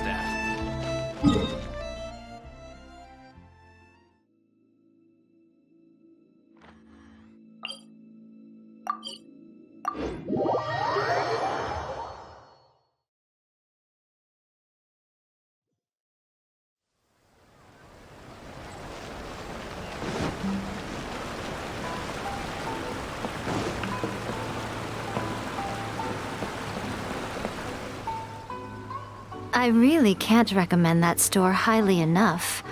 that. I really can't recommend that store highly enough.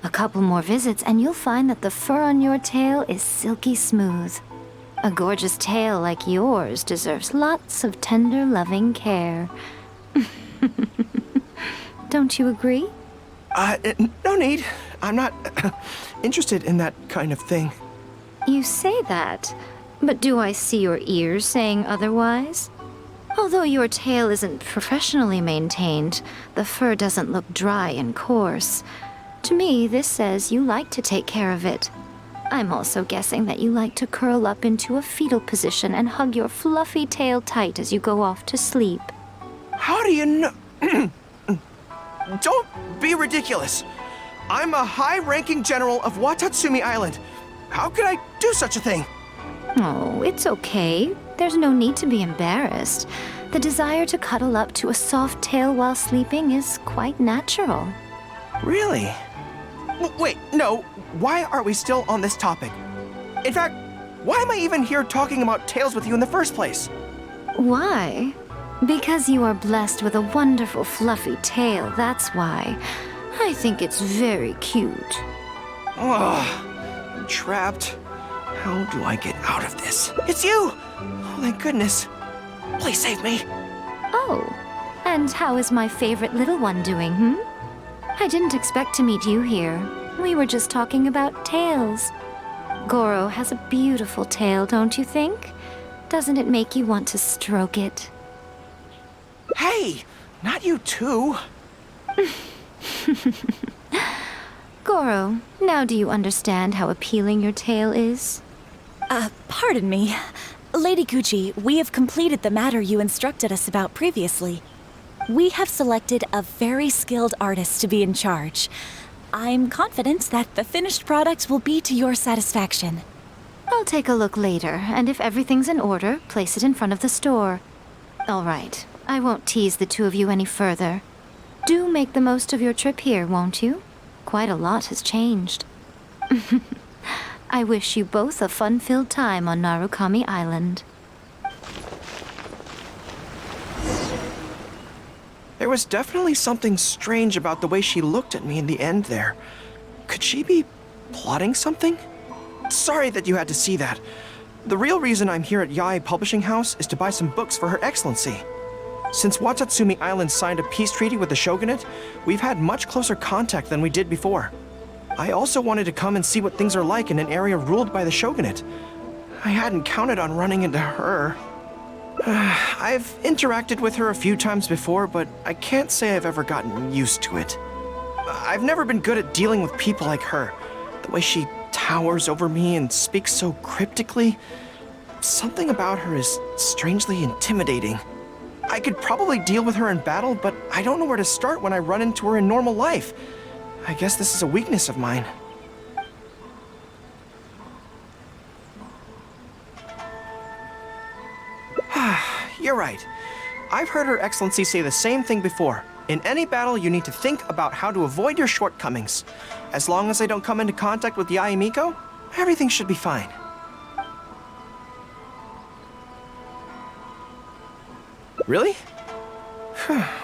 A couple more visits and you'll find that the fur on your tail is silky smooth. A gorgeous tail like yours deserves lots of tender, loving care. Don't you agree? No need. I'm not interested in that kind of thing. You say that, but do I see your ears saying otherwise? Although your tail isn't professionally maintained, the fur doesn't look dry and coarse. To me, this says you like to take care of it. I'm also guessing that you like to curl up into a fetal position and hug your fluffy tail tight as you go off to sleep. How do you know? Don't be ridiculous. I'm a high-ranking general of Watatsumi Island. How could I do such a thing? Oh, it's okay. There's no need to be embarrassed. The desire to cuddle up to a soft tail while sleeping is quite natural. Really? Wait, no. Why are we still on this topic? In fact, why am I even here talking about tails with you in the first place? Why? Because you are blessed with a wonderful fluffy tail, that's why. I think it's very cute. Ugh, I'm trapped. How do I get out of this? It's you! Oh, thank goodness. Please save me. Oh, and how is my favorite little one doing, I didn't expect to meet you here. We were just talking about tails. Gorou has a beautiful tail, don't you think? Doesn't it make you want to stroke it? Hey, not you too. Gorou, now do you understand how appealing your tail is? Pardon me. Lady Gucci, we have completed the matter you instructed us about previously. We have selected a very skilled artist to be in charge. I'm confident that the finished product will be to your satisfaction. I'll take a look later, and if everything's in order, place it in front of the store. All right, I won't tease the two of you any further. Do make the most of your trip here, won't you? Quite a lot has changed. I wish you both a fun-filled time on Narukami Island. There was definitely something strange about the way she looked at me in the end there. Could she be plotting something? Sorry that you had to see that. The real reason I'm here at Yae Publishing House is to buy some books for Her Excellency. Since Watatsumi Island signed a peace treaty with the shogunate, we've had much closer contact than we did before. I also wanted to come and see what things are like in an area ruled by the shogunate. I hadn't counted on running into her. I've interacted with her a few times before, but I can't say I've ever gotten used to it. I've never been good at dealing with people like her. The way she towers over me and speaks so cryptically. Something about her is strangely intimidating. I could probably deal with her in battle, but I don't know where to start when I run into her in normal life. I guess this is a weakness of mine. You're right. I've heard Her Excellency say the same thing before. In any battle, you need to think about how to avoid your shortcomings. As long as I don't come into contact with Yae Miko, everything should be fine. Really?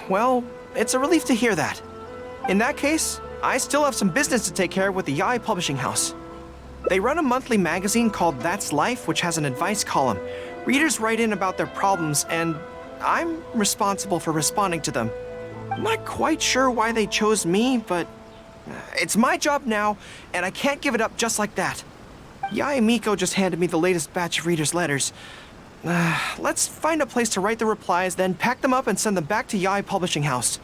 Well, it's a relief to hear that. In that case, I still have some business to take care of with the Yae Publishing House. They run a monthly magazine called That's Life, which has an advice column. Readers write in about their problems, and I'm responsible for responding to them. I'm not quite sure why they chose me, but it's my job now, and I can't give it up just like that. Yae Miko just handed me the latest batch of readers' letters. Let's find a place to write the replies, then pack them up and send them back to Yae Publishing House.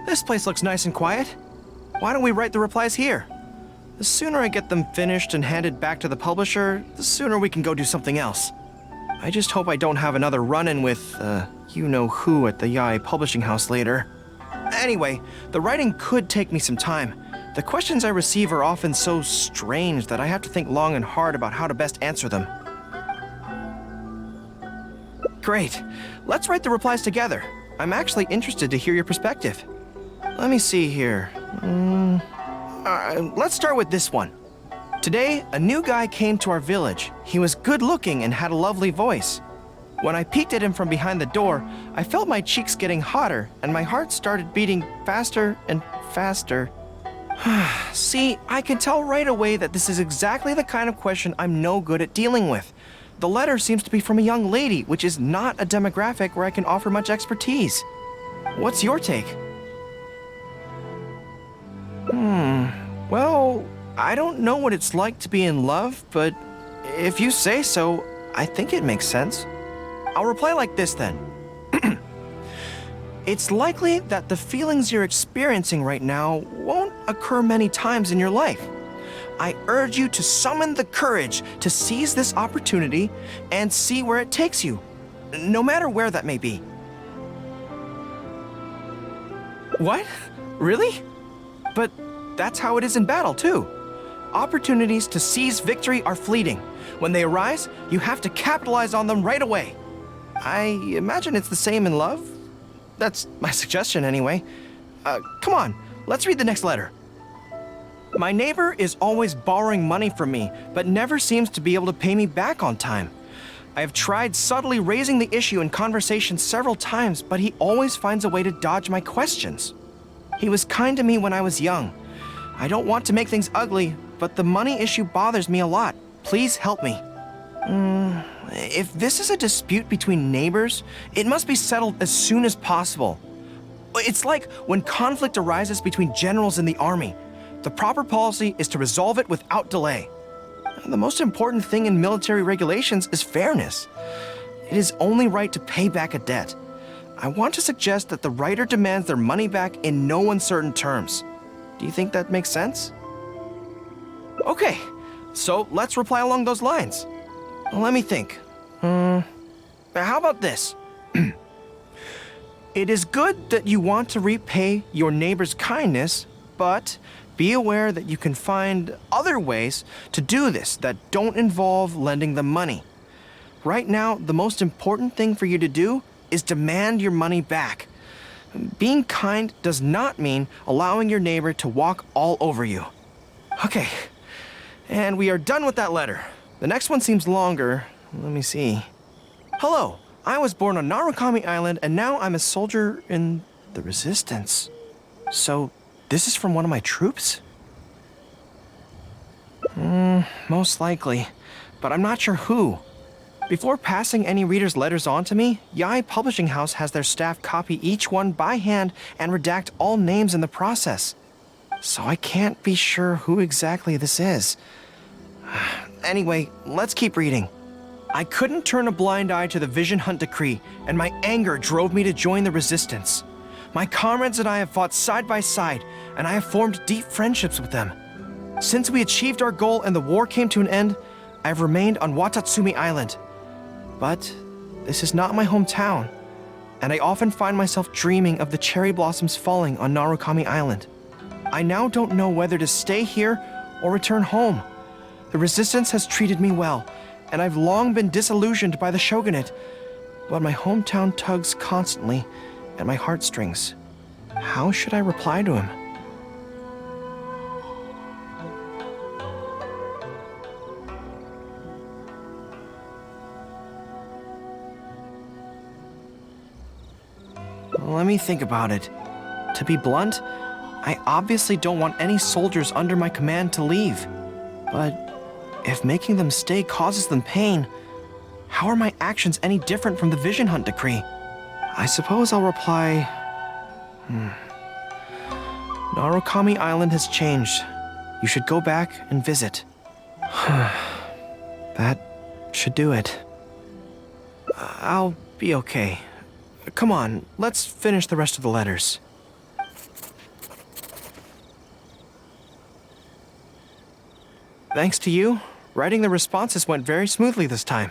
This place looks nice and quiet. Why don't we write the replies here? The sooner I get them finished and handed back to the publisher, the sooner we can go do something else. I just hope I don't have another run-in with, you-know-who at the Yae publishing house later. Anyway, the writing could take me some time. The questions I receive are often so strange that I have to think long and hard about how to best answer them. Great. Let's write the replies together. I'm actually interested to hear your perspective. Let me see here. Let's start with this one. Today, a new guy came to our village. He was good-looking and had a lovely voice. When I peeked at him from behind the door, I felt my cheeks getting hotter, and my heart started beating faster and faster. See, I can tell right away that this is exactly the kind of question I'm no good at dealing with. The letter seems to be from a young lady, which is not a demographic where I can offer much expertise. What's your take? Well, I don't know what it's like to be in love, but if you say so, I think it makes sense. I'll reply like this then. It's likely that the feelings you're experiencing right now won't occur many times in your life. I urge you to summon the courage to seize this opportunity and see where it takes you, no matter where that may be. What? Really? But that's how it is in battle, too. Opportunities to seize victory are fleeting. When they arise, you have to capitalize on them right away. I imagine it's the same in love. That's my suggestion, anyway. Come on, let's read the next letter. My neighbor is always borrowing money from me, but never seems to be able to pay me back on time. I have tried subtly raising the issue in conversation several times, but he always finds a way to dodge my questions. He was kind to me when I was young. I don't want to make things ugly, but the money issue bothers me a lot. Please help me. If this is a dispute between neighbors, it must be settled as soon as possible. It's like when conflict arises between generals in the army. The proper policy is to resolve it without delay. The most important thing in military regulations is fairness. It is only right to pay back a debt. I want to suggest that the writer demands their money back in no uncertain terms. Do you think that makes sense? Okay, so let's reply along those lines. Let me think. How about this? It is good that you want to repay your neighbor's kindness, but be aware that you can find other ways to do this that don't involve lending them money. Right now, the most important thing for you to do is demand your money back. Being kind does not mean allowing your neighbor to walk all over you. Okay, and we are done with that letter. The next one seems longer. Let me see. Hello, I was born on Narukami Island and now I'm a soldier in the Resistance. So, this is from one of my troops? Most likely, but I'm not sure who. Before passing any reader's letters on to me, Yae Publishing House has their staff copy each one by hand and redact all names in the process. So I can't be sure who exactly this is. Anyway, let's keep reading. I couldn't turn a blind eye to the Vision Hunt Decree, and my anger drove me to join the Resistance. My comrades and I have fought side by side, and I have formed deep friendships with them. Since we achieved our goal and the war came to an end, I have remained on Watatsumi Island. But this is not my hometown, and I often find myself dreaming of the cherry blossoms falling on Narukami Island. I now don't know whether to stay here or return home. The Resistance has treated me well, and I've long been disillusioned by the shogunate, but my hometown tugs constantly at my heartstrings. How should I reply to him? Let me think about it. To be blunt, I obviously don't want any soldiers under my command to leave. But if making them stay causes them pain, how are my actions any different from the Vision Hunt Decree? I suppose I'll reply... Narukami Island has changed. You should go back and visit. That should do it. I'll be okay. Come on, let's finish the rest of the letters. Thanks to you, writing the responses went very smoothly this time.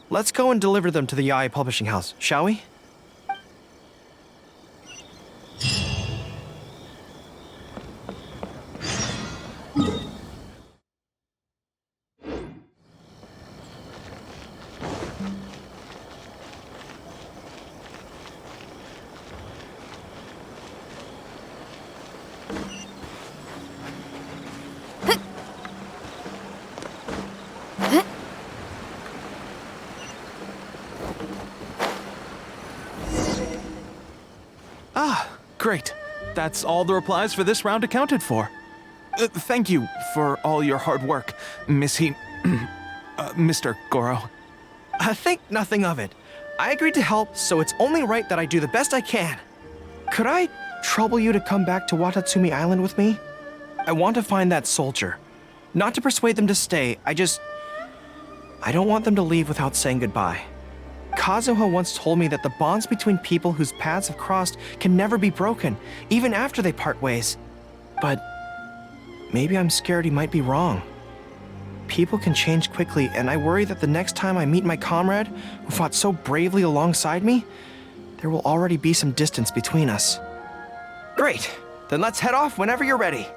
Let's go and deliver them to the Yae publishing house, shall we? Great. That's all the replies for this round accounted for. Thank you for all your hard work, Mr. Gorou. Think nothing of it. I agreed to help, so it's only right that I do the best I can. Could I trouble you to come back to Watatsumi Island with me? I want to find that soldier. Not to persuade them to stay, I don't want them to leave without saying goodbye. Kazuha once told me that the bonds between people whose paths have crossed can never be broken, even after they part ways. But maybe I'm scared he might be wrong. People can change quickly, and I worry that the next time I meet my comrade, who fought so bravely alongside me, there will already be some distance between us. Great! Then let's head off whenever you're ready.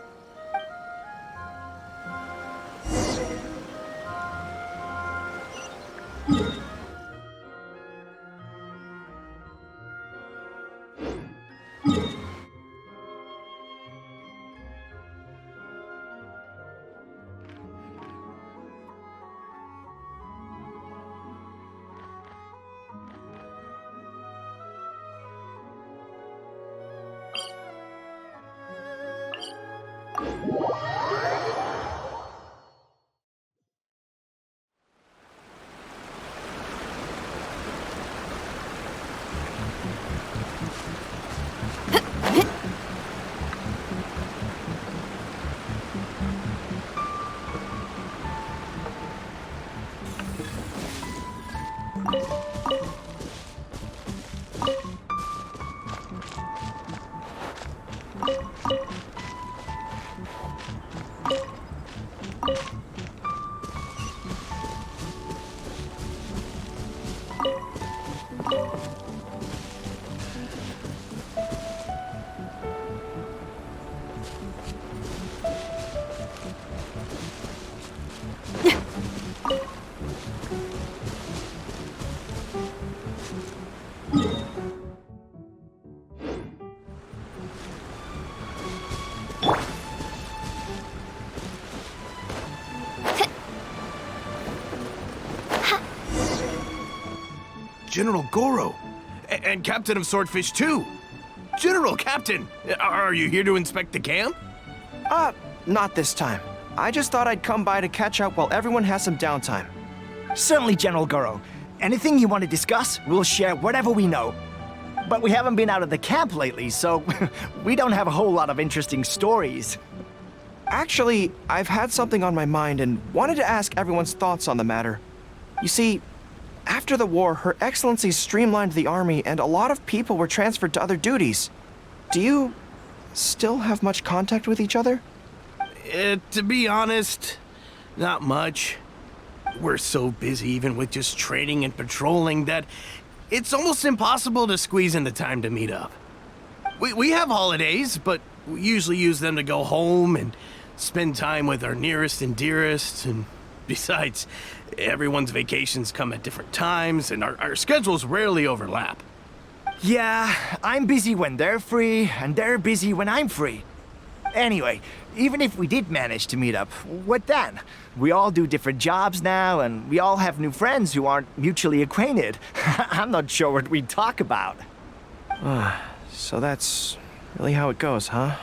General Gorou, and Captain of Swordfish too. General Captain, are you here to inspect the camp? Not this time. I just thought I'd come by to catch up while everyone has some downtime. Certainly, General Gorou. Anything you want to discuss, we'll share whatever we know. But we haven't been out of the camp lately, so we don't have a whole lot of interesting stories. Actually, I've had something on my mind and wanted to ask everyone's thoughts on the matter. You see, after the war, Her Excellency streamlined the army and a lot of people were transferred to other duties. Do you still have much contact with each other? To be honest, not much. We're so busy even with just training and patrolling that it's almost impossible to squeeze in the time to meet up. We have holidays, but we usually use them to go home and spend time with our nearest and dearest, and besides, everyone's vacations come at different times, and our schedules rarely overlap. Yeah, I'm busy when they're free, and they're busy when I'm free. Anyway, even if we did manage to meet up, what then? We all do different jobs now, and we all have new friends who aren't mutually acquainted. I'm not sure what we'd talk about. So that's really how it goes, huh?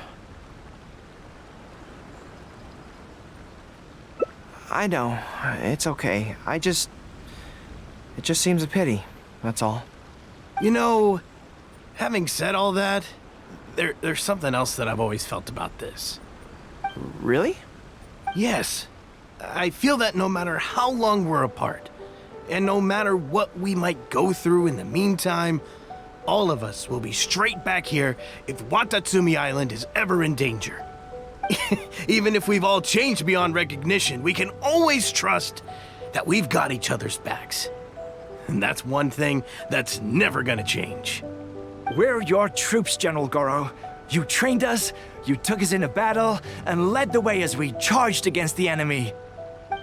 I know. It's okay. It just seems a pity. That's all. You know, having said all that, there's something else that I've always felt about this. Really? Yes. I feel that no matter how long we're apart, and no matter what we might go through in the meantime, all of us will be straight back here if Watatsumi Island is ever in danger. Even if we've all changed beyond recognition, we can always trust that we've got each other's backs. And that's one thing that's never gonna change. We're your troops, General Gorou. You trained us, you took us into battle, and led the way as we charged against the enemy.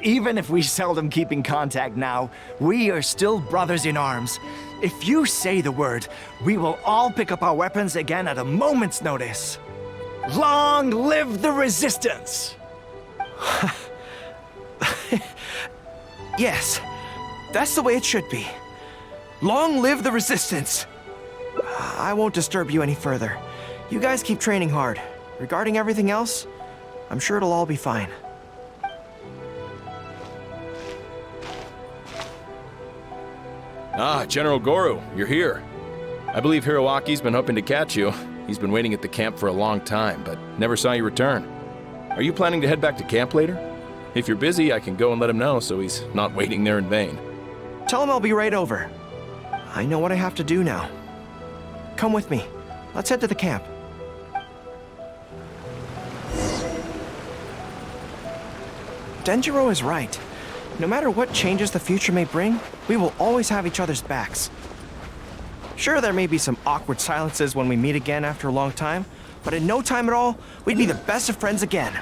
Even if we seldom keep in contact now, we are still brothers in arms. If you say the word, we will all pick up our weapons again at a moment's notice. Long live the resistance! Yes, that's the way it should be. Long live the resistance! I won't disturb you any further. You guys keep training hard. Regarding everything else, I'm sure it'll all be fine. Ah, General Gorou, you're here. I believe Hiroaki's been hoping to catch you. He's been waiting at the camp for a long time, but never saw you return. Are you planning to head back to camp later? If you're busy, I can go and let him know so he's not waiting there in vain. Tell him I'll be right over. I know what I have to do now. Come with me. Let's head to the camp. Denjiro is right. No matter what changes the future may bring, we will always have each other's backs. Sure, there may be some awkward silences when we meet again after a long time, but in no time at all, we'd be the best of friends again.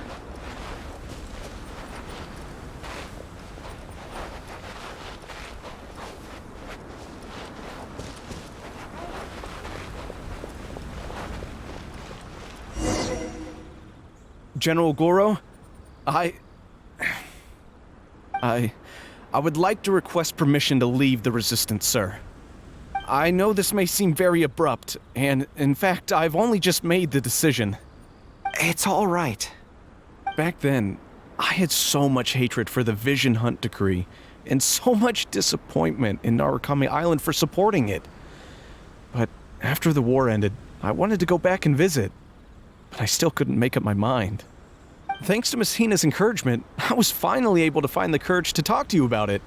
General Gorou, I would like to request permission to leave the Resistance, sir. I know this may seem very abrupt, and in fact, I've only just made the decision. It's all right. Back then, I had so much hatred for the Vision Hunt decree, and so much disappointment in Narukami Island for supporting it. But after the war ended, I wanted to go back and visit, but I still couldn't make up my mind. Thanks to Miss Hina's encouragement, I was finally able to find the courage to talk to you about it.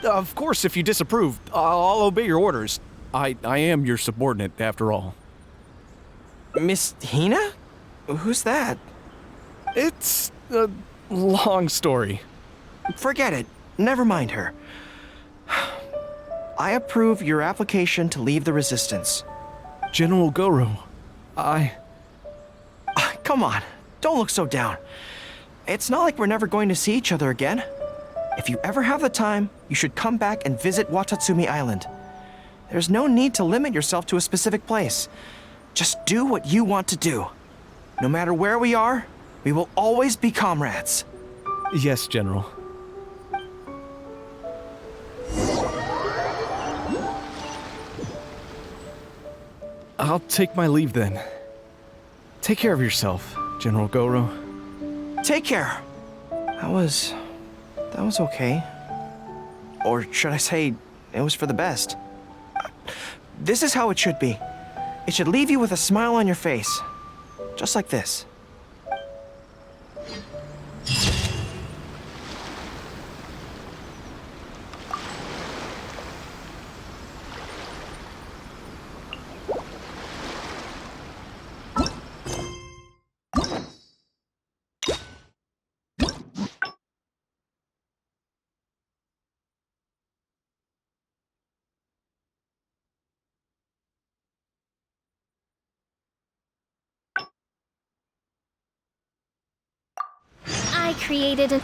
Of course, if you disapprove, I'll obey your orders. I am your subordinate, after all. Miss Hina? Who's that? It's a long story. Forget it. Never mind her. I approve your application to leave the Resistance. General Gorou, Come on, don't look so down. It's not like we're never going to see each other again. If you ever have the time, you should come back and visit Watatsumi Island. There's no need to limit yourself to a specific place. Just do what you want to do. No matter where we are, we will always be comrades. Yes, General. I'll take my leave then. Take care of yourself, General Gorou. Take care. That was okay. Or should I say, it was for the best. This is how it should be. It should leave you with a smile on your face. Just like this. I created a...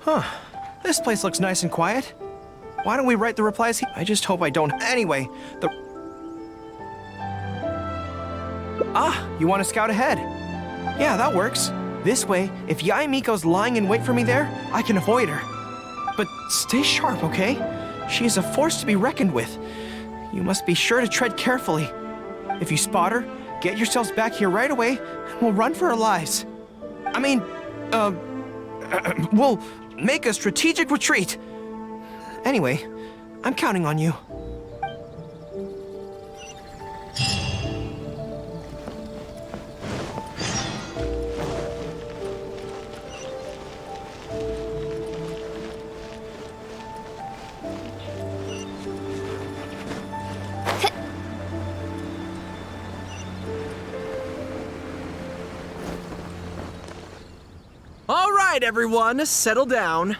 Huh. This place looks nice and quiet. Why don't we write the replies here? I just hope I don't. Anyway, you want to scout ahead? Yeah, that works. This way, if Yae Miko's lying in wait for me there, I can avoid her. But stay sharp, okay? She is a force to be reckoned with. You must be sure to tread carefully. If you spot her, get yourselves back here right away, and we'll run for our lives. We'll make a strategic retreat. Anyway, I'm counting on you. All right, everyone, settle down.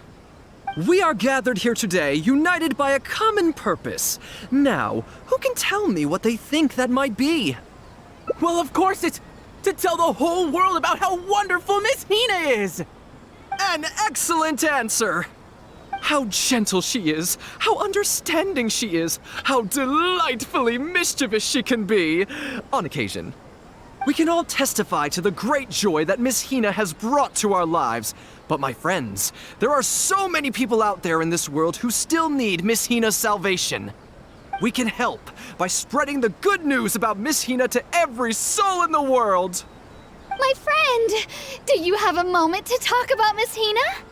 We are gathered here today, united by a common purpose. Now, who can tell me what they think that might be? Well, of course it's to tell the whole world about how wonderful Miss Hina is! An excellent answer! How gentle she is, how understanding she is, how delightfully mischievous she can be, on occasion. We can all testify to the great joy that Miss Hina has brought to our lives. But my friends, there are so many people out there in this world who still need Miss Hina's salvation. We can help by spreading the good news about Miss Hina to every soul in the world. My friend, do you have a moment to talk about Miss Hina?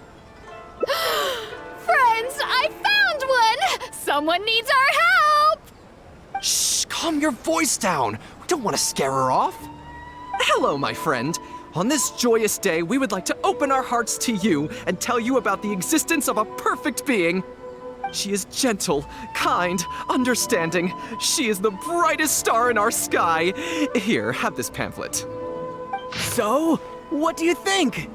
Friends, I found one! Someone needs our help! Shh, calm your voice down. We don't want to scare her off. Hello, my friend. On this joyous day, we would like to open our hearts to you and tell you about the existence of a perfect being. She is gentle, kind, understanding. She is the brightest star in our sky. Here, have this pamphlet. So, what do you think?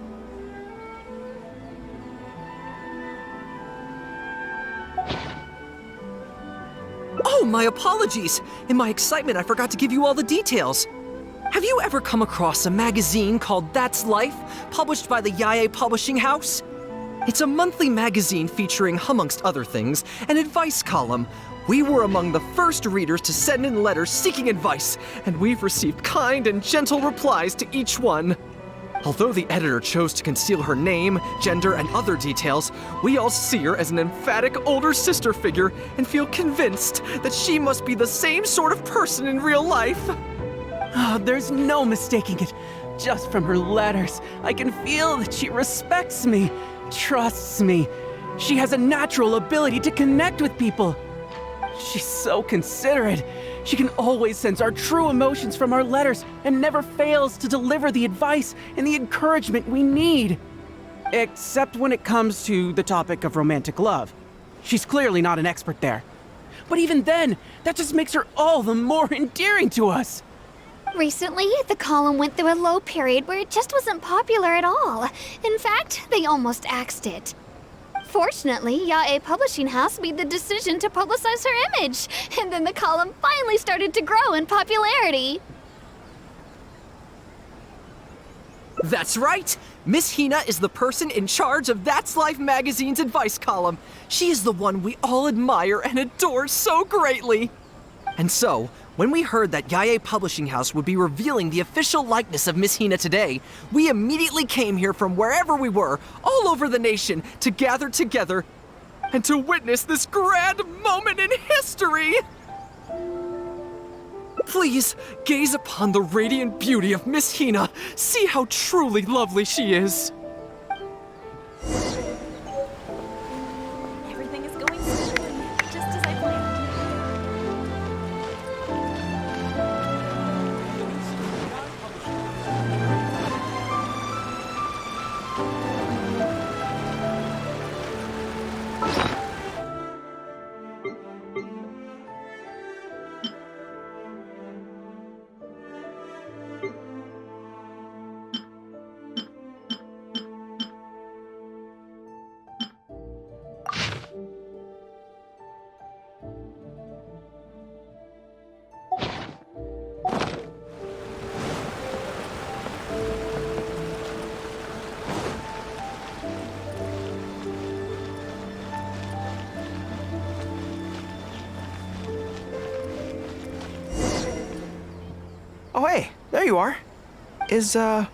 Oh, my apologies. In my excitement, I forgot to give you all the details. Have you ever come across a magazine called That's Life, published by the Yae Publishing House? It's a monthly magazine featuring, amongst other things, an advice column. We were among the first readers to send in letters seeking advice, and we've received kind and gentle replies to each one. Although the editor chose to conceal her name, gender, and other details, we all see her as an emphatic older sister figure and feel convinced that she must be the same sort of person in real life. Oh, there's no mistaking it. Just from her letters, I can feel that she respects me, trusts me. She has a natural ability to connect with people. She's so considerate. She can always sense our true emotions from our letters and never fails to deliver the advice and the encouragement we need. Except when it comes to the topic of romantic love. She's clearly not an expert there. But even then, that just makes her all the more endearing to us. Recently, the column went through a low period where it just wasn't popular at all. In fact, they almost axed it. Fortunately, Yae Publishing House made the decision to publicize her image, and then the column finally started to grow in popularity. That's right! Miss Hina is the person in charge of That's Life magazine's advice column. She is the one we all admire and adore so greatly. And so, when we heard that Yae Publishing House would be revealing the official likeness of Miss Hina today, we immediately came here from wherever we were, all over the nation, to gather together and to witness this grand moment in history! Please, gaze upon the radiant beauty of Miss Hina. See how truly lovely she is. Everything is going smoothly, just as I planned. Oh, hey, there you are. Is, the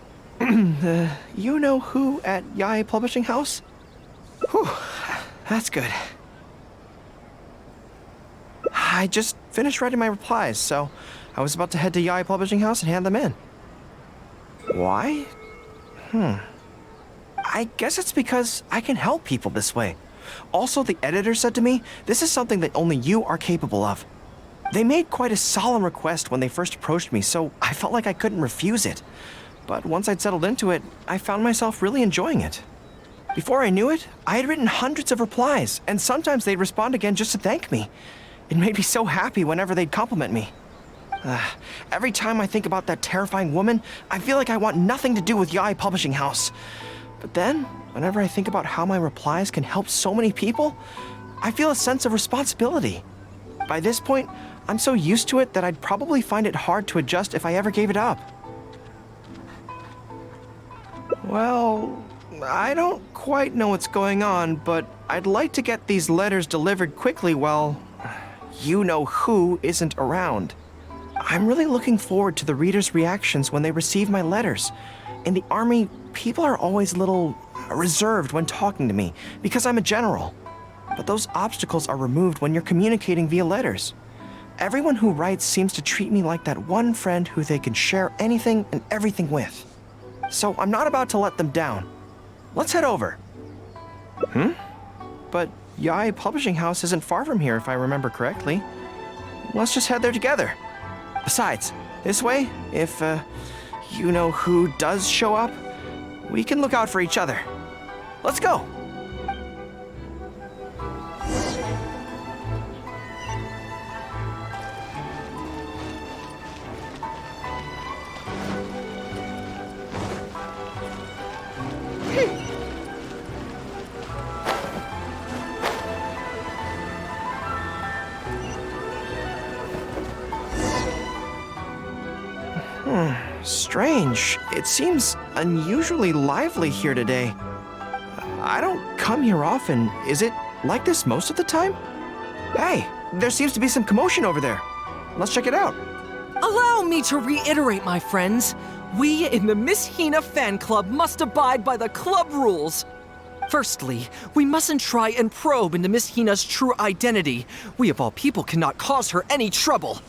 you-know-who at Yae Publishing House? Whew, that's good. I just finished writing my replies, so I was about to head to Yae Publishing House and hand them in. Why? I guess it's because I can help people this way. Also, the editor said to me, this is something that only you are capable of. They made quite a solemn request when they first approached me, so I felt like I couldn't refuse it. But once I'd settled into it, I found myself really enjoying it. Before I knew it, I had written hundreds of replies, and sometimes they'd respond again just to thank me. It made me so happy whenever they'd compliment me. Every time I think about that terrifying woman, I feel like I want nothing to do with Yae Publishing House. But then, whenever I think about how my replies can help so many people, I feel a sense of responsibility. By this point, I'm so used to it that I'd probably find it hard to adjust if I ever gave it up. Well, I don't quite know what's going on, but I'd like to get these letters delivered quickly while you-know-who isn't around. I'm really looking forward to the readers' reactions when they receive my letters. In the army, people are always a little reserved when talking to me because I'm a general. But those obstacles are removed when you're communicating via letters. Everyone who writes seems to treat me like that one friend who they can share anything and everything with. So I'm not about to let them down. Let's head over. But Yae Publishing House isn't far from here if I remember correctly. Let's just head there together. Besides, this way, if you-know-who does show up, we can look out for each other. Let's go! Strange. It seems unusually lively here today. I don't come here often. Is it like this most of the time? Hey, there seems to be some commotion over there. Let's check it out. Allow me to reiterate, my friends. We in the Miss Hina fan club must abide by the club rules. Firstly, we mustn't try and probe into Miss Hina's true identity. We of all people cannot cause her any trouble.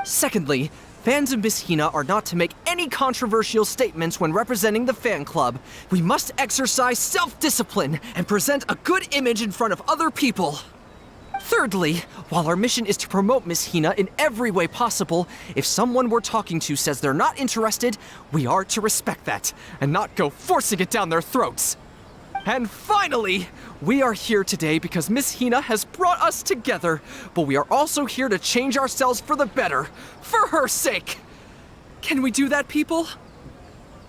Secondly, fans of Miss Hina are not to make any controversial statements when representing the fan club. We must exercise self-discipline and present a good image in front of other people. Thirdly, while our mission is to promote Miss Hina in every way possible, if someone we're talking to says they're not interested, we are to respect that and not go forcing it down their throats. And finally, we are here today because Miss Hina has brought us together, but we are also here to change ourselves for the better, for her sake. Can we do that, people?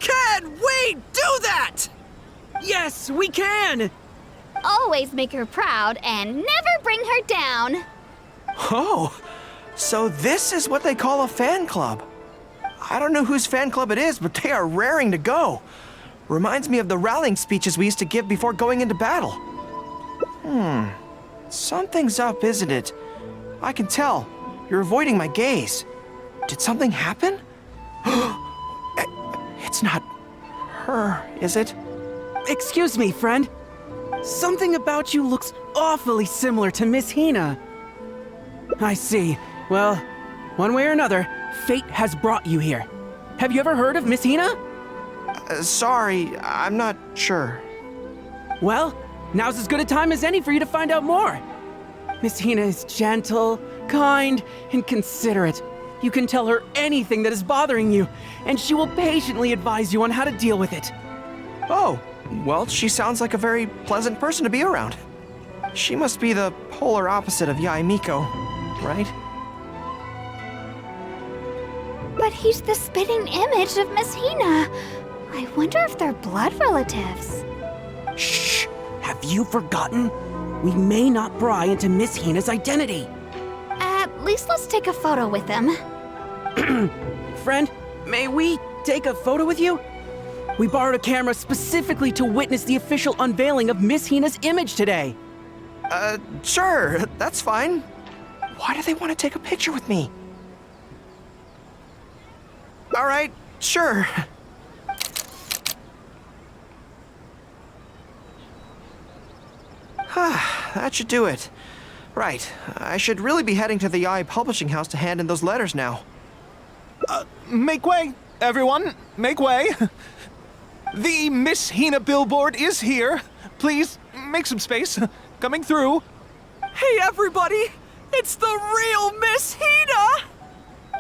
Can we do that? Yes, we can! Always make her proud and never bring her down. Oh, so this is what they call a fan club. I don't know whose fan club it is, but they are raring to go. Reminds me of the rallying speeches we used to give before going into battle. Something's up, isn't it? I can tell. You're avoiding my gaze. Did something happen? It's not her, is it? Excuse me, friend. Something about you looks awfully similar to Miss Hina. I see. Well, one way or another, fate has brought you here. Have you ever heard of Miss Hina? Sorry, I'm not sure. Well, now's as good a time as any for you to find out more. Miss Hina is gentle, kind, and considerate. You can tell her anything that is bothering you, and she will patiently advise you on how to deal with it. Oh, well, she sounds like a very pleasant person to be around. She must be the polar opposite of Yae Miko, right? But he's the spitting image of Miss Hina. I wonder if they're blood relatives. Shh! Have you forgotten? We may not pry into Miss Hina's identity. At least let's take a photo with them. Friend, may we take a photo with you? We borrowed a camera specifically to witness the official unveiling of Miss Hina's image today. Sure, that's fine. Why do they want to take a picture with me? All right, sure. That should do it. Right, I should really be heading to the Yae Publishing House to hand in those letters now. Make way, everyone. Make way. The Miss Hina billboard is here. Please, make some space. Coming through. Hey, everybody! It's the real Miss Hina!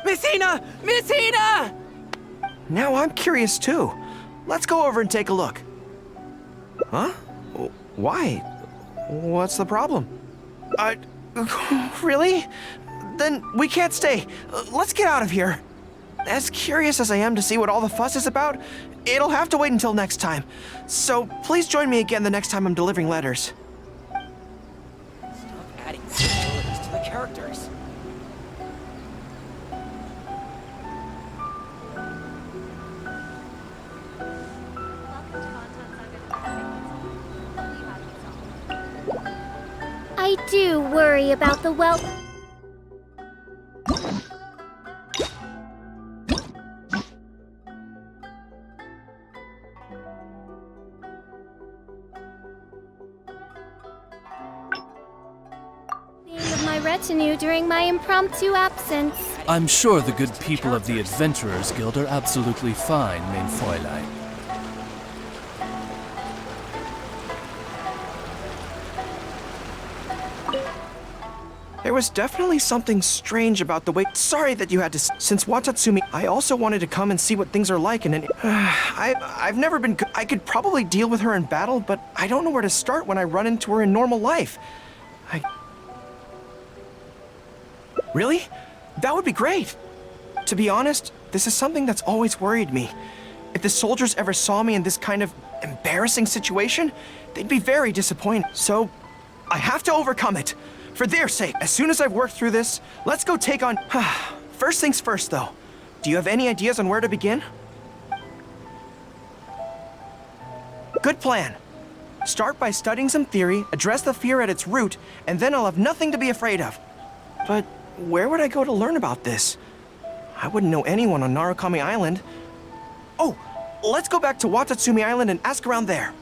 Miss Hina! Miss Hina! Now I'm curious too. Let's go over and take a look. Huh? Why? What's the problem? Really? Then we can't stay. Let's get out of here. As curious as I am to see what all the fuss is about, it'll have to wait until next time. So please join me again the next time I'm delivering letters. Stop adding abilities to the characters. I do worry about the well. Of my retinue during my impromptu absence. I'm sure the good people of the Adventurers Guild are absolutely fine, mein Fräulein. There was definitely something strange about the way. Sorry that you had to. Since Watatsumi, I also wanted to come and see what things are like, and I've never been. I could probably deal with her in battle, but I don't know where to start when I run into her in normal life. Really? That would be great. To be honest, this is something that's always worried me. If the soldiers ever saw me in this kind of embarrassing situation, they'd be very disappointed. So, I have to overcome it. For their sake, as soon as I've worked through this, let's go take on... First things first, though. Do you have any ideas on where to begin? Good plan. Start by studying some theory, address the fear at its root, and then I'll have nothing to be afraid of. But where would I go to learn about this? I wouldn't know anyone on Narukami Island. Oh, let's go back to Watatsumi Island and ask around there.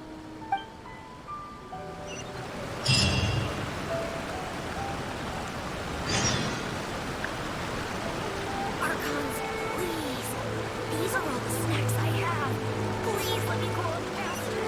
Archons, please. These are all the snacks I have. Please let me grow up faster.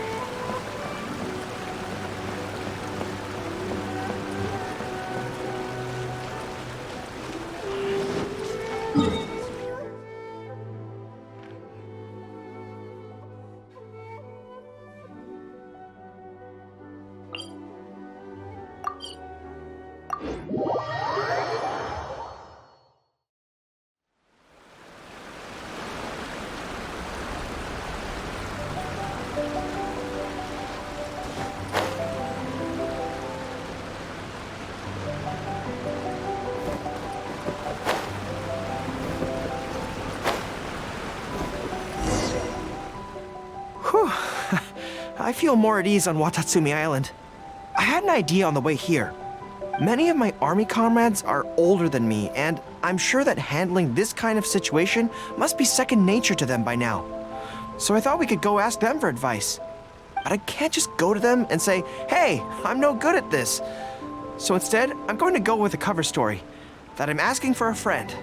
I feel more at ease on Watatsumi Island. I had an idea on the way here. Many of my army comrades are older than me, and I'm sure that handling this kind of situation must be second nature to them by now. So I thought we could go ask them for advice. But I can't just go to them and say, hey, I'm no good at this. So instead, I'm going to go with a cover story, that I'm asking for a friend.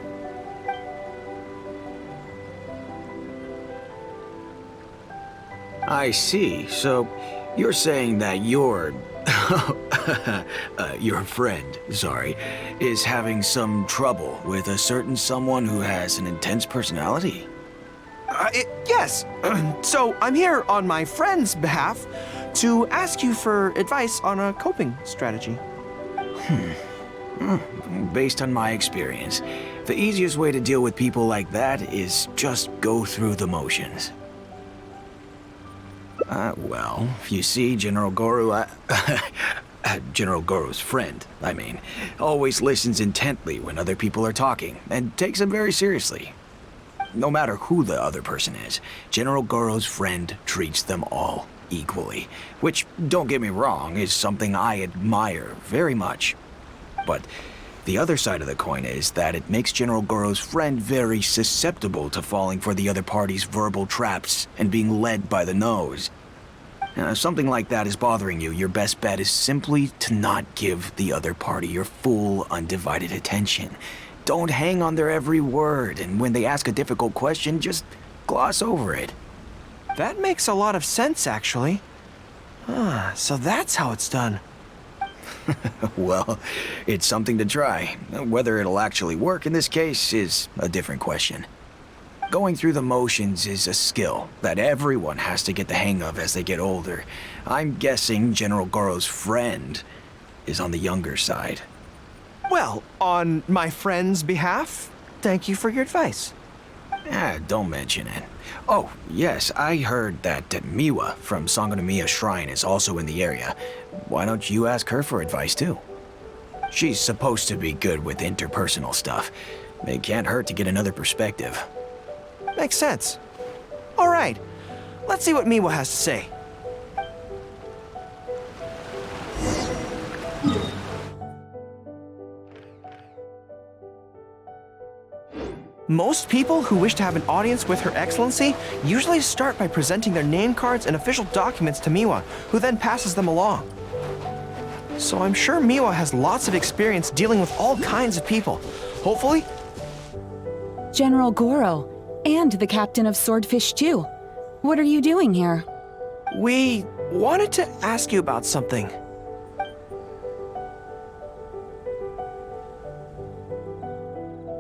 I see. So, you're saying that your friend, sorry, is having some trouble with a certain someone who has an intense personality? Yes. So I'm here on my friend's behalf to ask you for advice on a coping strategy. Based on my experience, the easiest way to deal with people like that is just go through the motions. Well, you see, General Gorou, General Gorou's friend, I mean, always listens intently when other people are talking, and takes them very seriously. No matter who the other person is, General Gorou's friend treats them all equally, which, don't get me wrong, is something I admire very much. But the other side of the coin is that it makes General Gorou's friend very susceptible to falling for the other party's verbal traps and being led by the nose. Now, if something like that is bothering you, your best bet is simply to not give the other party your full, undivided attention. Don't hang on their every word, and when they ask a difficult question, just gloss over it. That makes a lot of sense, actually. So that's how it's done. Well, it's something to try. Whether it'll actually work in this case is a different question. Going through the motions is a skill that everyone has to get the hang of as they get older. I'm guessing General Gorou's friend is on the younger side. Well, on my friend's behalf, thank you for your advice. Don't mention it. Oh, yes, I heard that Miwa from Sangonomiya Shrine is also in the area. Why don't you ask her for advice, too? She's supposed to be good with interpersonal stuff. It can't hurt to get another perspective. Makes sense. All right, let's see what Miwa has to say. Most people who wish to have an audience with Her Excellency usually start by presenting their name cards and official documents to Miwa, who then passes them along. So I'm sure Miwa has lots of experience dealing with all kinds of people. Hopefully... General Gorou, and the captain of Swordfish too. What are you doing here? We wanted to ask you about something.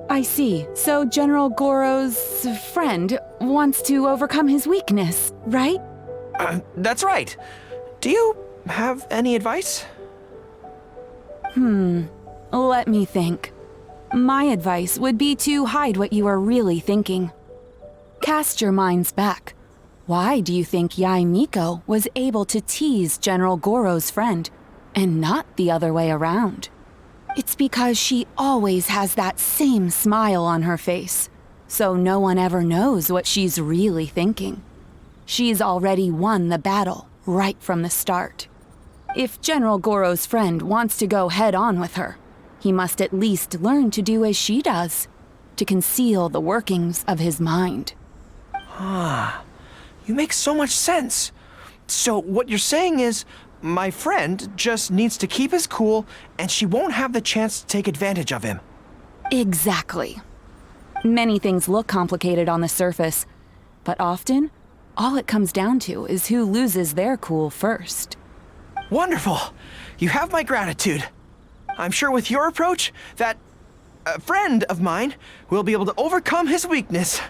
I see. So General Gorou's friend wants to overcome his weakness, right? That's right. Do you have any advice? Let me think. My advice would be to hide what you are really thinking. Cast your minds back. Why do you think Yae Miko was able to tease General Gorou's friend, and not the other way around? It's because she always has that same smile on her face, so no one ever knows what she's really thinking. She's already won the battle right from the start. If General Gorou's friend wants to go head-on with her, he must at least learn to do as she does, to conceal the workings of his mind. You make so much sense. So what you're saying is, my friend just needs to keep his cool, and she won't have the chance to take advantage of him. Exactly. Many things look complicated on the surface, but often, all it comes down to is who loses their cool first. Wonderful. You have my gratitude. I'm sure with your approach, that friend of mine will be able to overcome his weakness.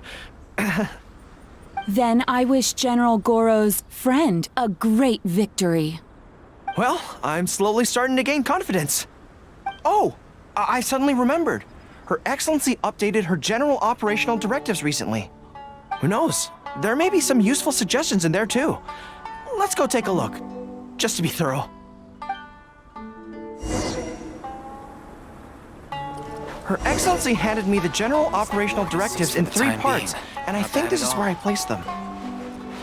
Then I wish General Gorou's friend a great victory. Well, I'm slowly starting to gain confidence. Oh, I suddenly remembered. Her Excellency updated her general operational directives recently. Who knows? There may be some useful suggestions in there too. Let's go take a look, just to be thorough. Her Excellency handed me the general operational directives in 3 parts, and I think this is where I placed them.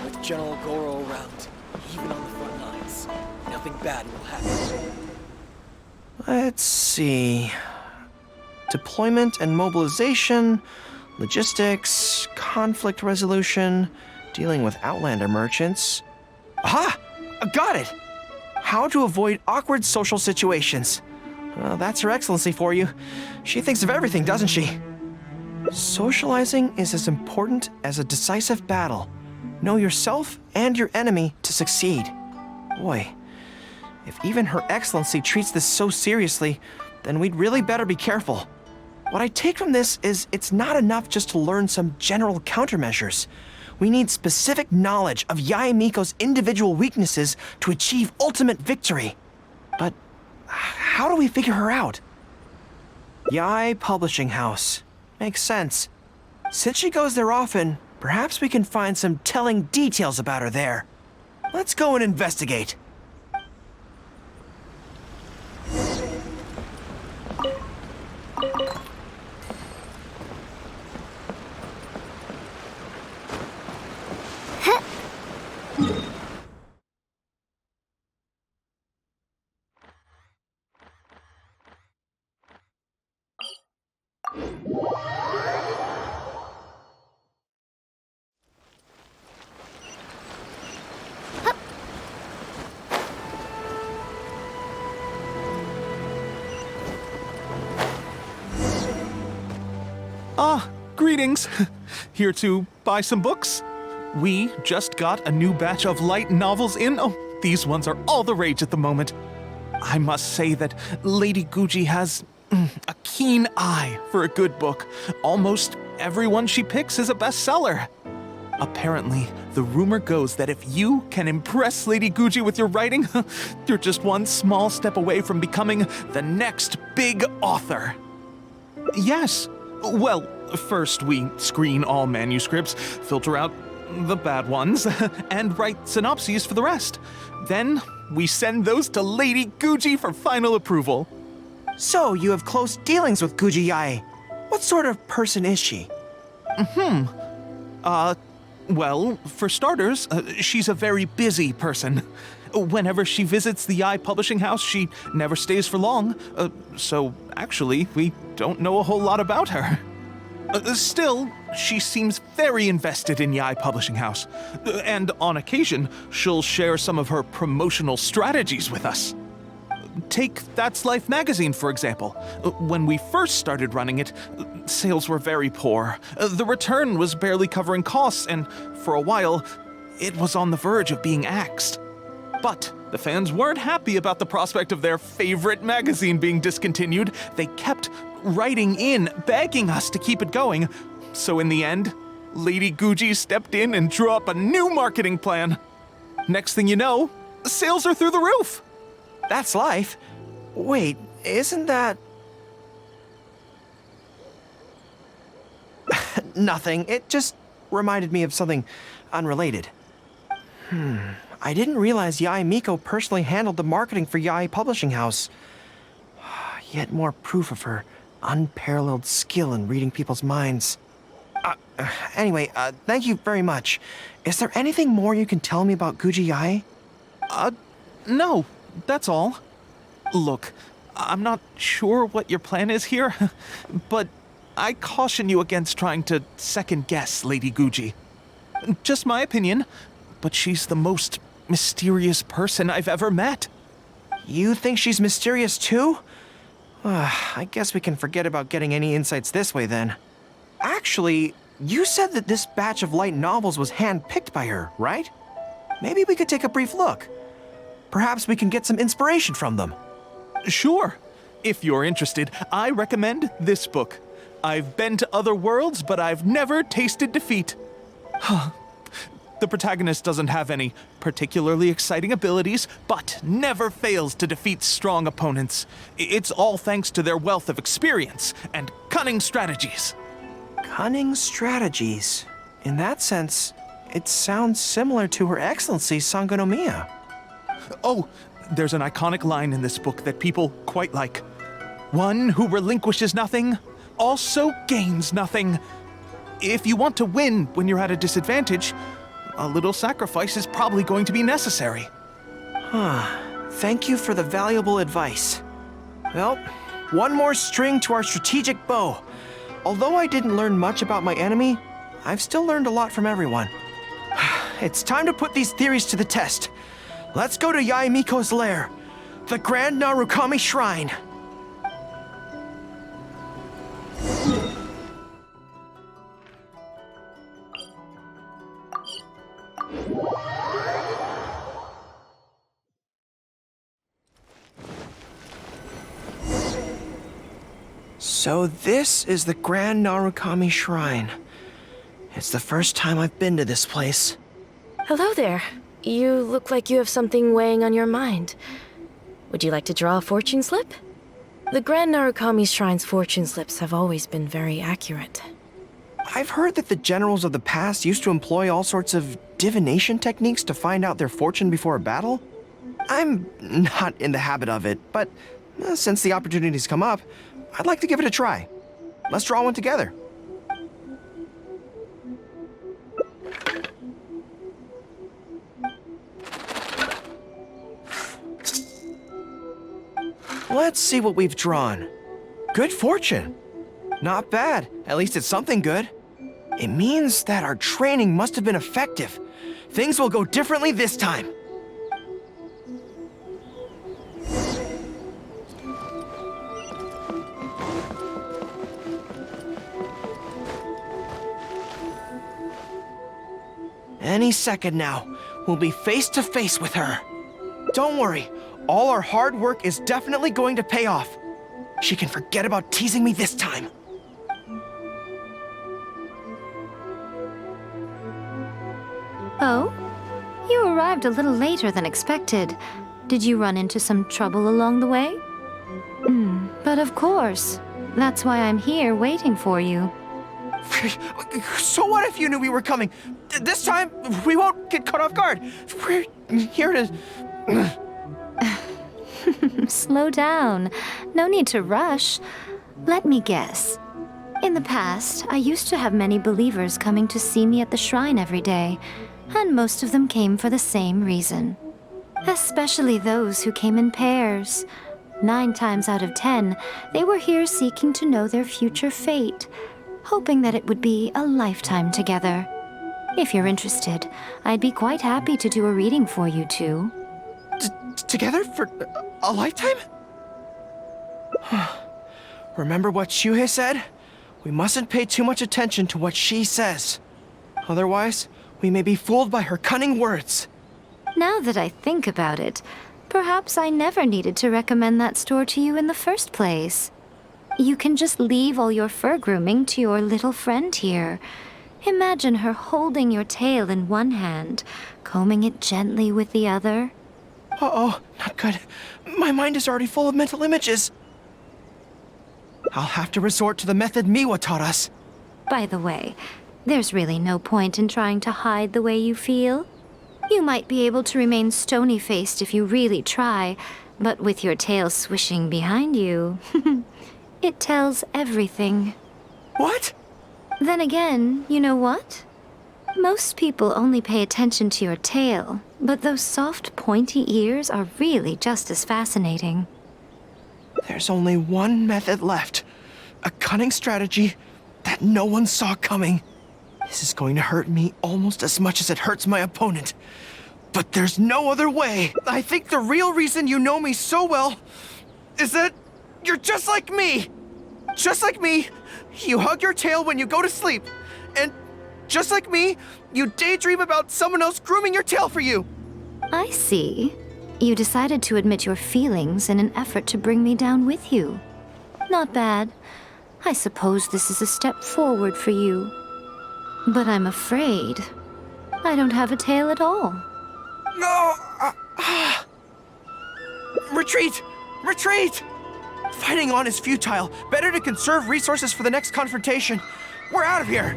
With General Gorou around, even on the front lines, nothing bad will happen. Let's see. Deployment and mobilization, logistics, conflict resolution, dealing with Outlander merchants. Aha! Got it! How to avoid awkward social situations. Well, that's Her Excellency for you. She thinks of everything, doesn't she? Socializing is as important as a decisive battle. Know yourself and your enemy to succeed. Boy, if even Her Excellency treats this so seriously, then we'd really better be careful. What I take from this is it's not enough just to learn some general countermeasures. We need specific knowledge of Yae Miko's individual weaknesses to achieve ultimate victory. But how do we figure her out? Yae Publishing House. Makes sense. Since she goes there often, perhaps we can find some telling details about her there. Let's go and investigate. Greetings. Here to buy some books? We just got a new batch of light novels in. Oh, these ones are all the rage at the moment. I must say that Lady Guji has a keen eye for a good book. Almost everyone she picks is a bestseller. Apparently, the rumor goes that if you can impress Lady Guji with your writing, you're just one small step away from becoming the next big author. Yes. Well, first we screen all manuscripts, filter out the bad ones, and write synopses for the rest. Then we send those to Lady Guji for final approval. So, you have close dealings with Guji Yae. What sort of person is she? Well, for starters, she's a very busy person. Whenever she visits the Yae Publishing House, she never stays for long. So, actually, we don't know a whole lot about her. Still, she seems very invested in Yae Publishing House. And on occasion, she'll share some of her promotional strategies with us. Take That's Life magazine, for example. When we first started running it, sales were very poor. The return was barely covering costs, and for a while, it was on the verge of being axed. But the fans weren't happy about the prospect of their favorite magazine being discontinued. They kept writing in, begging us to keep it going. So in the end, Lady Guji stepped in and drew up a new marketing plan. Next thing you know, sales are through the roof. That's Life? Wait, isn't that... Nothing. It just reminded me of something unrelated. I didn't realize Yae Miko personally handled the marketing for Yae Publishing House. Yet more proof of her unparalleled skill in reading people's minds. Anyway, thank you very much. Is there anything more you can tell me about Guji Yae? No, that's all. Look, I'm not sure what your plan is here, but I caution you against trying to second-guess Lady Guji. Just my opinion, but she's the most mysterious person I've ever met. You think she's mysterious too? I guess we can forget about getting any insights this way then. Actually, you said that this batch of light novels was hand-picked by her, right? Maybe we could take a brief look. Perhaps we can get some inspiration from them. Sure. If you're interested, I recommend this book. I've been to other worlds, but I've never tasted defeat. The protagonist doesn't have any particularly exciting abilities, but never fails to defeat strong opponents. It's all thanks to their wealth of experience and cunning strategies. Cunning strategies? In that sense, it sounds similar to Her Excellency Sangonomiya. Oh, there's an iconic line in this book that people quite like. One who relinquishes nothing also gains nothing. If you want to win when you're at a disadvantage, a little sacrifice is probably going to be necessary. Thank you for the valuable advice. Well, one more string to our strategic bow. Although I didn't learn much about my enemy, I've still learned a lot from everyone. It's time to put these theories to the test. Let's go to Yae Miko's lair, the Grand Narukami Shrine. So this is the Grand Narukami Shrine. It's the first time I've been to this place. Hello there. You look like you have something weighing on your mind. Would you like to draw a fortune slip? The Grand Narukami Shrine's fortune slips have always been very accurate. I've heard that the generals of the past used to employ all sorts of divination techniques to find out their fortune before a battle. I'm not in the habit of it, but since the opportunity's come up, I'd like to give it a try. Let's draw one together. Let's see what we've drawn. Good fortune. Not bad. At least it's something good. It means that our training must have been effective. Things will go differently this time. Any second now, we'll be face to face with her. Don't worry, All our hard work is definitely going to pay off. She can forget about teasing me this time. Oh? You arrived a little later than expected. Did you run into some trouble along the way? But of course. That's why I'm here waiting for you. So what if you knew we were coming? This time, we won't get caught off guard. We're here to... Slow down. No need to rush. Let me guess. In the past, I used to have many believers coming to see me at the shrine every day, and most of them came for the same reason. Especially those who came in pairs. 9 times out of 10, they were here seeking to know their future fate, hoping that it would be a lifetime together. If you're interested, I'd be quite happy to do a reading for you two. Together for a lifetime? Remember what Shuhei said? We mustn't pay too much attention to what she says. Otherwise, we may be fooled by her cunning words. Now that I think about it, perhaps I never needed to recommend that store to you in the first place. You can just leave all your fur grooming to your little friend here. Imagine her holding your tail in one hand, combing it gently with the other. Uh-oh, not good. My mind is already full of mental images. I'll have to resort to the method Miwa taught us. By the way, there's really no point in trying to hide the way you feel. You might be able to remain stony-faced if you really try, but with your tail swishing behind you, it tells everything. What? Then again, you know what? Most people only pay attention to your tail, but those soft, pointy ears are really just as fascinating. There's only one method left. A cunning strategy that no one saw coming. This is going to hurt me almost as much as it hurts my opponent. But there's no other way. I think the real reason you know me so well is that you're just like me. Just like me, you hug your tail when you go to sleep. And just like me, you daydream about someone else grooming your tail for you. I see. You decided to admit your feelings in an effort to bring me down with you. Not bad. I suppose this is a step forward for you. But I'm afraid I don't have a tail at all. No! Retreat! Retreat! Fighting on is futile. Better to conserve resources for the next confrontation. We're out of here!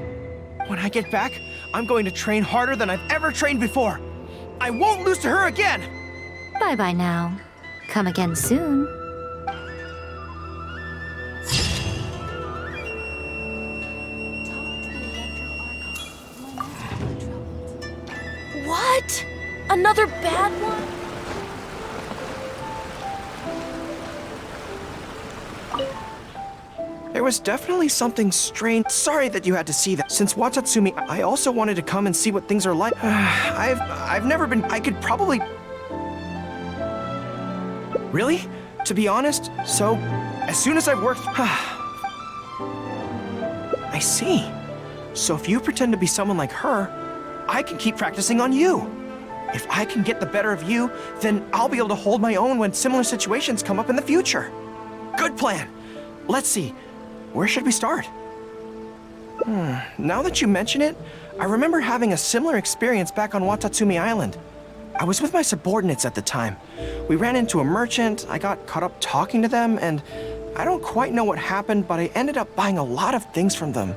When I get back, I'm going to train harder than I've ever trained before. I won't lose to her again! Bye-bye now. Come again soon. What? Another bad one? There was definitely something strange. Sorry that you had to see that. Since Watatsumi, I also wanted to come and see what things are like. I've never been. I could probably. Really? To be honest, so as soon as I've worked. I see. So if you pretend to be someone like her, I can keep practicing on you. If I can get the better of you, then I'll be able to hold my own when similar situations come up in the future. Good plan. Let's see. Where should we start? Now that you mention it, I remember having a similar experience back on Watatsumi Island. I was with my subordinates at the time. We ran into a merchant, I got caught up talking to them, and I don't quite know what happened, but I ended up buying a lot of things from them.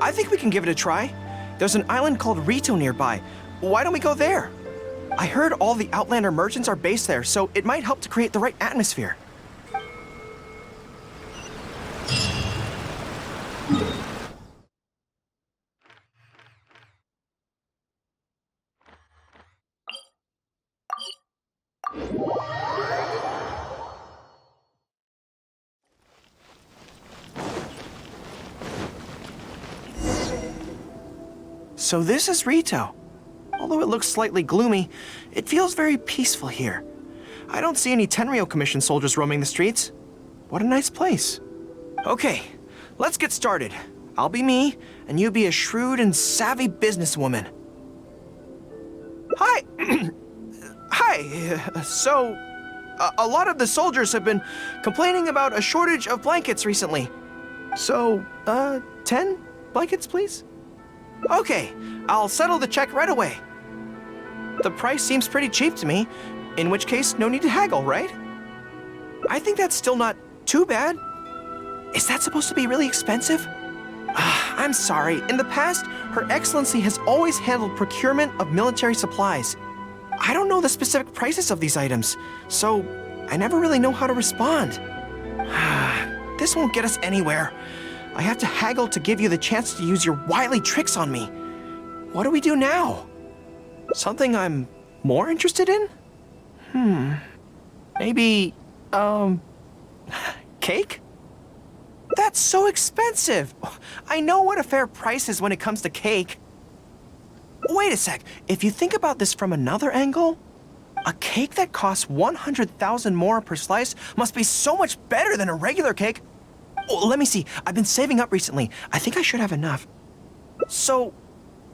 I think we can give it a try. There's an island called Rito nearby. Why don't we go there? I heard all the Outlander merchants are based there, so it might help to create the right atmosphere. So this is Rito. Although it looks slightly gloomy, it feels very peaceful here. I don't see any Tenryou Commission soldiers roaming the streets. What a nice place. Okay, let's get started. I'll be me, and you be a shrewd and savvy businesswoman. Hi! Hi! So, A lot of the soldiers have been complaining about a shortage of blankets recently. So, 10 blankets, please? Okay, I'll settle the check right away. The price seems pretty cheap to me, in which case, no need to haggle, right? I think that's still not too bad. Is that supposed to be really expensive? I'm sorry. In the past, Her Excellency has always handled procurement of military supplies. I don't know the specific prices of these items, so I never really know how to respond. This won't get us anywhere. I have to haggle to give you the chance to use your wily tricks on me. What do we do now? Something I'm more interested in? Maybe, cake? That's so expensive. I know what a fair price is when it comes to cake. Wait a sec. If you think about this from another angle, a cake that costs 100,000 more per slice must be so much better than a regular cake. Oh, let me see. I've been saving up recently. I think I should have enough. So,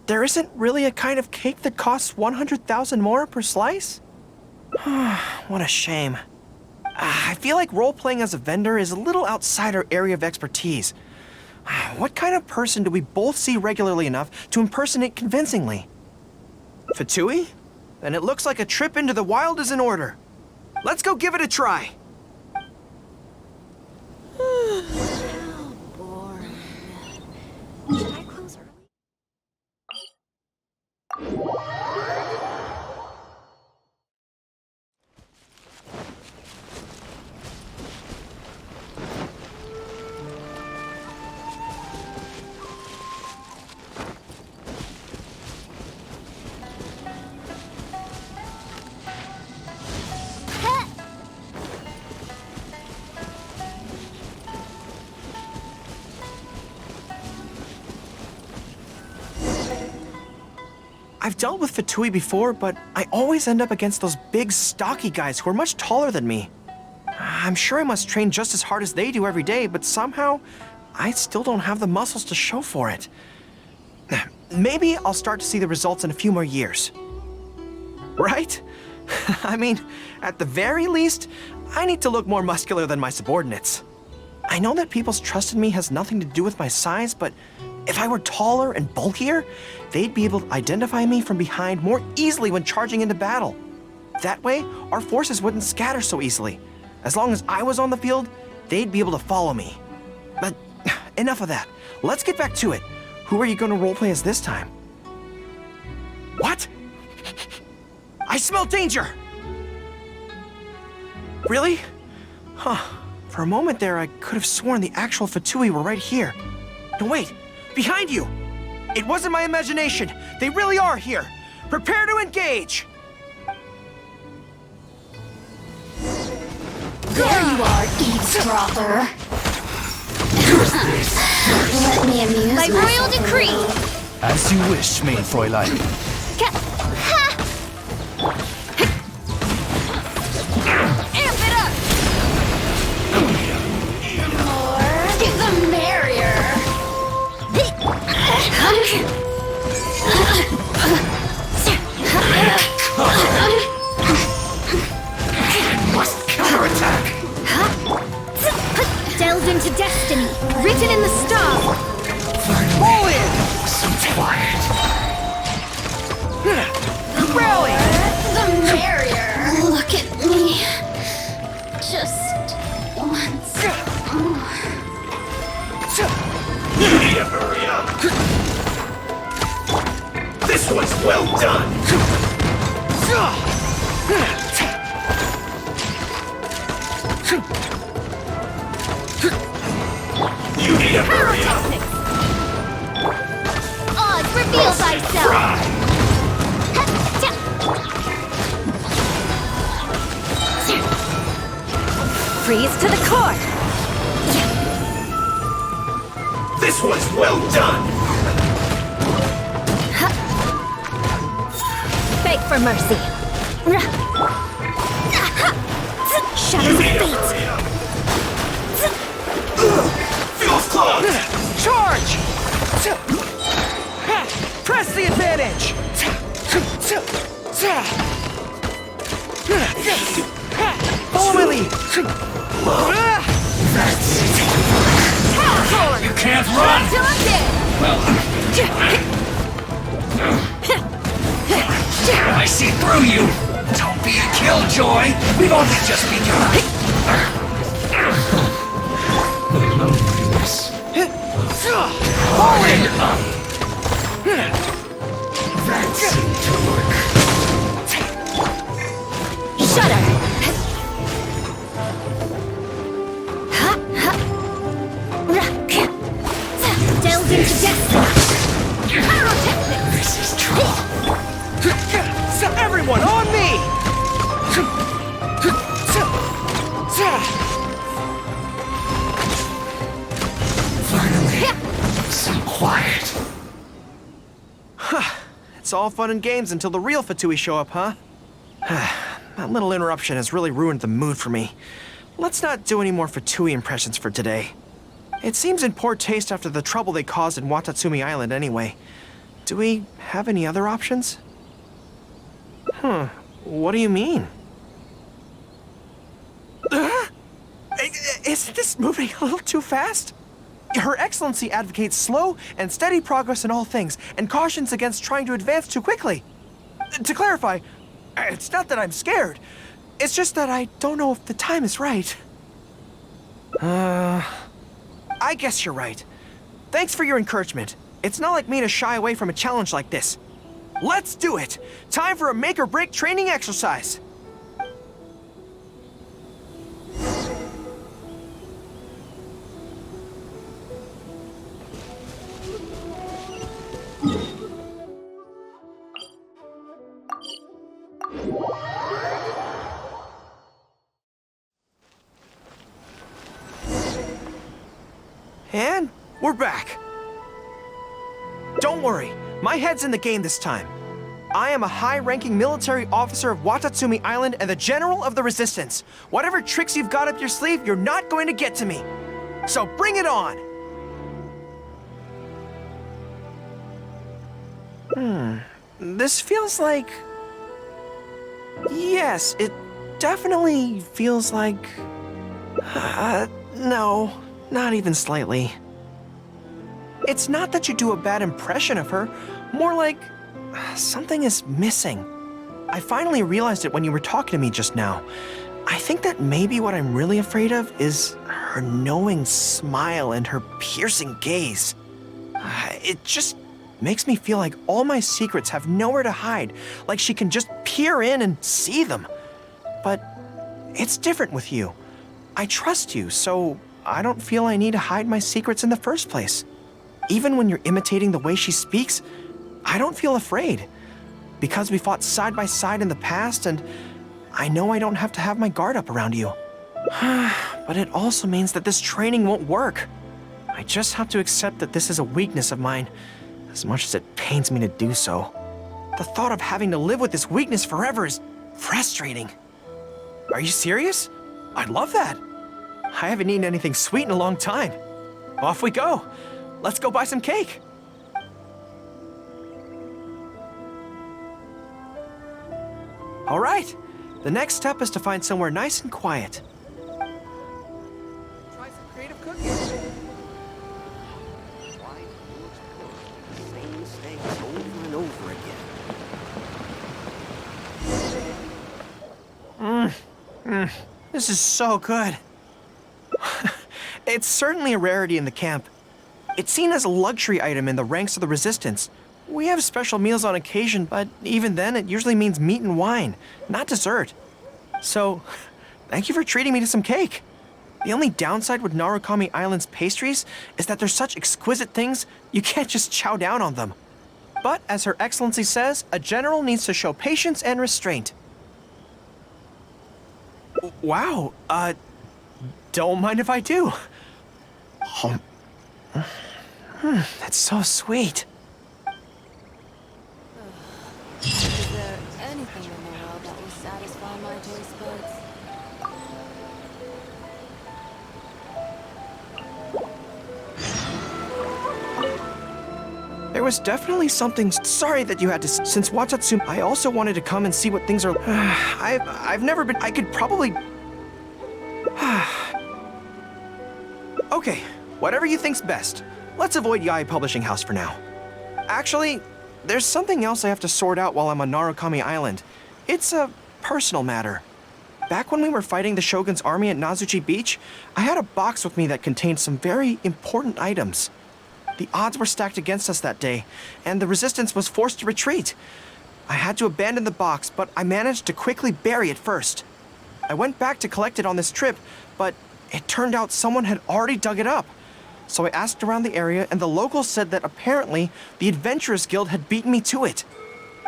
there isn't really a kind of cake that costs 100,000 more per slice? What a shame. I feel like role-playing as a vendor is a little outside our area of expertise. What kind of person do we both see regularly enough to impersonate convincingly? Fatui? Then it looks like a trip into the wild is in order. Let's go give it a try. How boring. Should I close early? I've dealt with Fatui before, but I always end up against those big, stocky guys who are much taller than me. I'm sure I must train just as hard as they do every day, but somehow, I still don't have the muscles to show for it. Maybe I'll start to see the results in a few more years. Right? I mean, at the very least, I need to look more muscular than my subordinates. I know that people's trust in me has nothing to do with my size, but if I were taller and bulkier, they'd be able to identify me from behind more easily when charging into battle. That way, our forces wouldn't scatter so easily. As long as I was on the field, they'd be able to follow me. But enough of that. Let's get back to it. Who are you going to roleplay as this time? What? I smell danger! Really? Huh. For a moment there, I could have sworn the actual Fatui were right here. No, wait. Behind you! It wasn't my imagination. They really are here. Prepare to engage! There you are, eavesdropper. Let me amuse By myself royal a decree. little. As you wish, main Fräulein. Amp it up! The more, the merrier. Must counterattack! Delved into destiny, written in the stars. Pull in! So tired. Rally! The merrier. Look at me. Just once more. You need to hurry up! This was well done! You need to hurry up! Oz, reveal thyself! Freeze to the core! This was well done! Beg for mercy! Shadows of fate! Feels close! Charge! Press the advantage! Follow my lead! You can't run! I see through you! Don't be a killjoy! We've only just begun! Falling up! That seemed to work. Shut up! Delve into destiny! This is trouble. Everyone, on me! Finally, some quiet. It's all fun and games until the real Fatui show up, huh? That little interruption has really ruined the mood for me. Let's not do any more Fatui impressions for today. It seems in poor taste after the trouble they caused in Watatsumi Island anyway. Do we have any other options? What do you mean? Isn't this moving a little too fast? Her Excellency advocates slow and steady progress in all things, and cautions against trying to advance too quickly. To clarify, it's not that I'm scared. It's just that I don't know if the time is right. I guess you're right. Thanks for your encouragement. It's not like me to shy away from a challenge like this. Let's do it! Time for a make-or-break training exercise! And we're back. Don't worry, my head's in the game this time. I am a high-ranking military officer of Watatsumi Island and the General of the Resistance. Whatever tricks you've got up your sleeve, you're not going to get to me. So bring it on! This feels like... Yes, it definitely feels like... no, not even slightly. It's not that you do a bad impression of her, more like something is missing. I finally realized it when you were talking to me just now. I think that maybe what I'm really afraid of is her knowing smile and her piercing gaze. It just makes me feel like all my secrets have nowhere to hide, like she can just peer in and see them. But it's different with you. I trust you, so I don't feel I need to hide my secrets in the first place. Even when you're imitating the way she speaks, I don't feel afraid. Because we fought side by side in the past, and I know I don't have to have my guard up around you. But it also means that this training won't work. I just have to accept that this is a weakness of mine, as much as it pains me to do so. The thought of having to live with this weakness forever is frustrating. Are you serious? I'd love that. I haven't eaten anything sweet in a long time. Off we go. Let's go buy some cake. All right. The next step is to find somewhere nice and quiet. Try some creative cooking. Try the same things over and over again. This is so good. It's certainly a rarity in the camp. It's seen as a luxury item in the ranks of the Resistance. We have special meals on occasion, but even then it usually means meat and wine, not dessert. So, thank you for treating me to some cake. The only downside with Narukami Island's pastries is that they're such exquisite things, you can't just chow down on them. But as Her Excellency says, a general needs to show patience and restraint. Wow, don't mind if I do. That's so sweet. Is there anything in the world that will satisfy my taste buds? There was definitely something. Sorry that you had to. Since Watatsumi, I also wanted to come and see what things are. I've never been. I could probably Okay, whatever you think's best. Let's avoid Yae Publishing House for now. Actually, there's something else I have to sort out while I'm on Narukami Island. It's a personal matter. Back when we were fighting the Shogun's army at Nazuchi Beach, I had a box with me that contained some very important items. The odds were stacked against us that day, and the resistance was forced to retreat. I had to abandon the box, but I managed to quickly bury it first. I went back to collect it on this trip, but it turned out someone had already dug it up. So I asked around the area, and the locals said that apparently the Adventurers Guild had beaten me to it.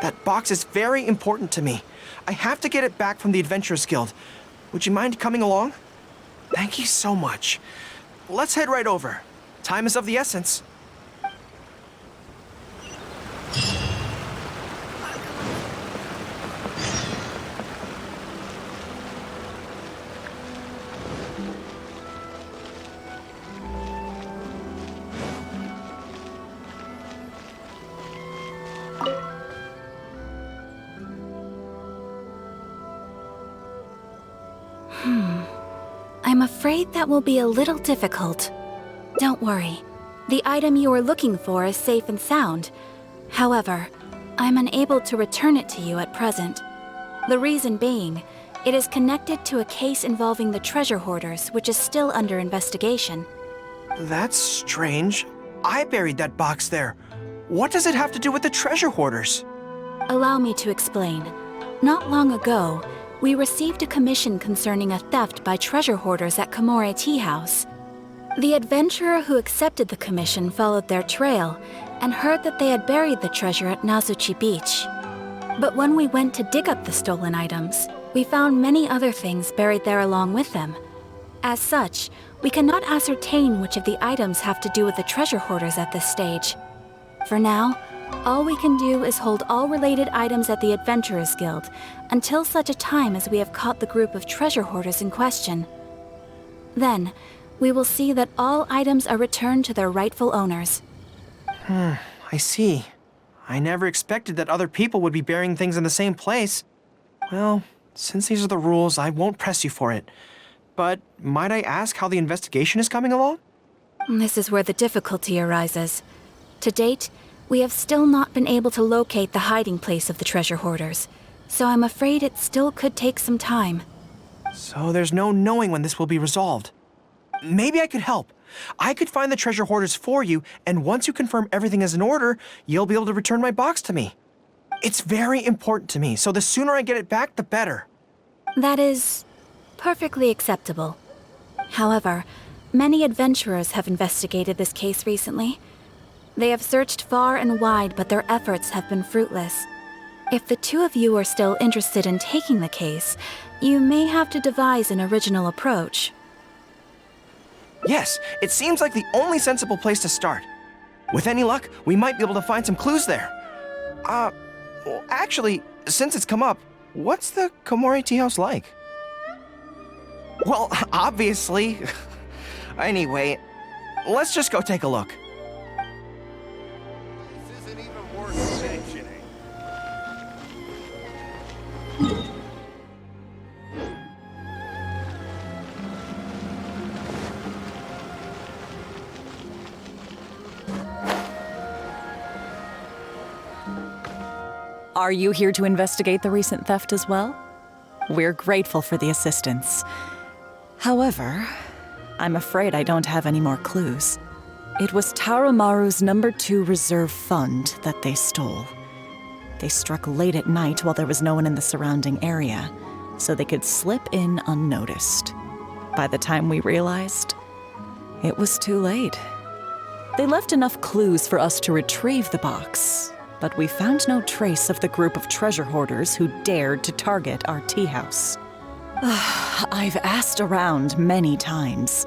That box is very important to me. I have to get it back from the Adventurers Guild. Would you mind coming along? Thank you so much. Let's head right over. Time is of the essence. I'm afraid that will be a little difficult. Don't worry. The item you are looking for is safe and sound. However, I'm unable to return it to you at present. The reason being, it is connected to a case involving the treasure hoarders, which is still under investigation. That's strange. I buried that box there. What does it have to do with the treasure hoarders? Allow me to explain. Not long ago, we received a commission concerning a theft by treasure hoarders at Komore Tea House. The adventurer who accepted the commission followed their trail and heard that they had buried the treasure at Nazuchi Beach. But when we went to dig up the stolen items, we found many other things buried there along with them. As such, we cannot ascertain which of the items have to do with the treasure hoarders at this stage. For now, all we can do is hold all related items at the Adventurers Guild until such a time as we have caught the group of treasure hoarders in question. Then, we will see that all items are returned to their rightful owners. I see. I never expected that other people would be burying things in the same place. Well, since these are the rules, I won't press you for it. But might I ask how the investigation is coming along? This is where the difficulty arises. To date, we have still not been able to locate the hiding place of the treasure hoarders, so I'm afraid it still could take some time. So there's no knowing when this will be resolved. Maybe I could help. I could find the treasure hoarders for you, and once you confirm everything is in order, you'll be able to return my box to me. It's very important to me, so the sooner I get it back, the better. That is perfectly acceptable. However, many adventurers have investigated this case recently. They have searched far and wide, but their efforts have been fruitless. If the two of you are still interested in taking the case, you may have to devise an original approach. Yes, it seems like the only sensible place to start. With any luck, we might be able to find some clues there. Well, actually, since it's come up, what's the Komore Tea House like? Well, obviously. Anyway, let's just go take a look. Are you here to investigate the recent theft as well? We're grateful for the assistance. However, I'm afraid I don't have any more clues. It was Tarumaru's #2 reserve fund that they stole. They struck late at night while there was no one in the surrounding area, so they could slip in unnoticed. By the time we realized, it was too late. They left enough clues for us to retrieve the box, but we found no trace of the group of treasure hoarders who dared to target our tea house. I've asked around many times,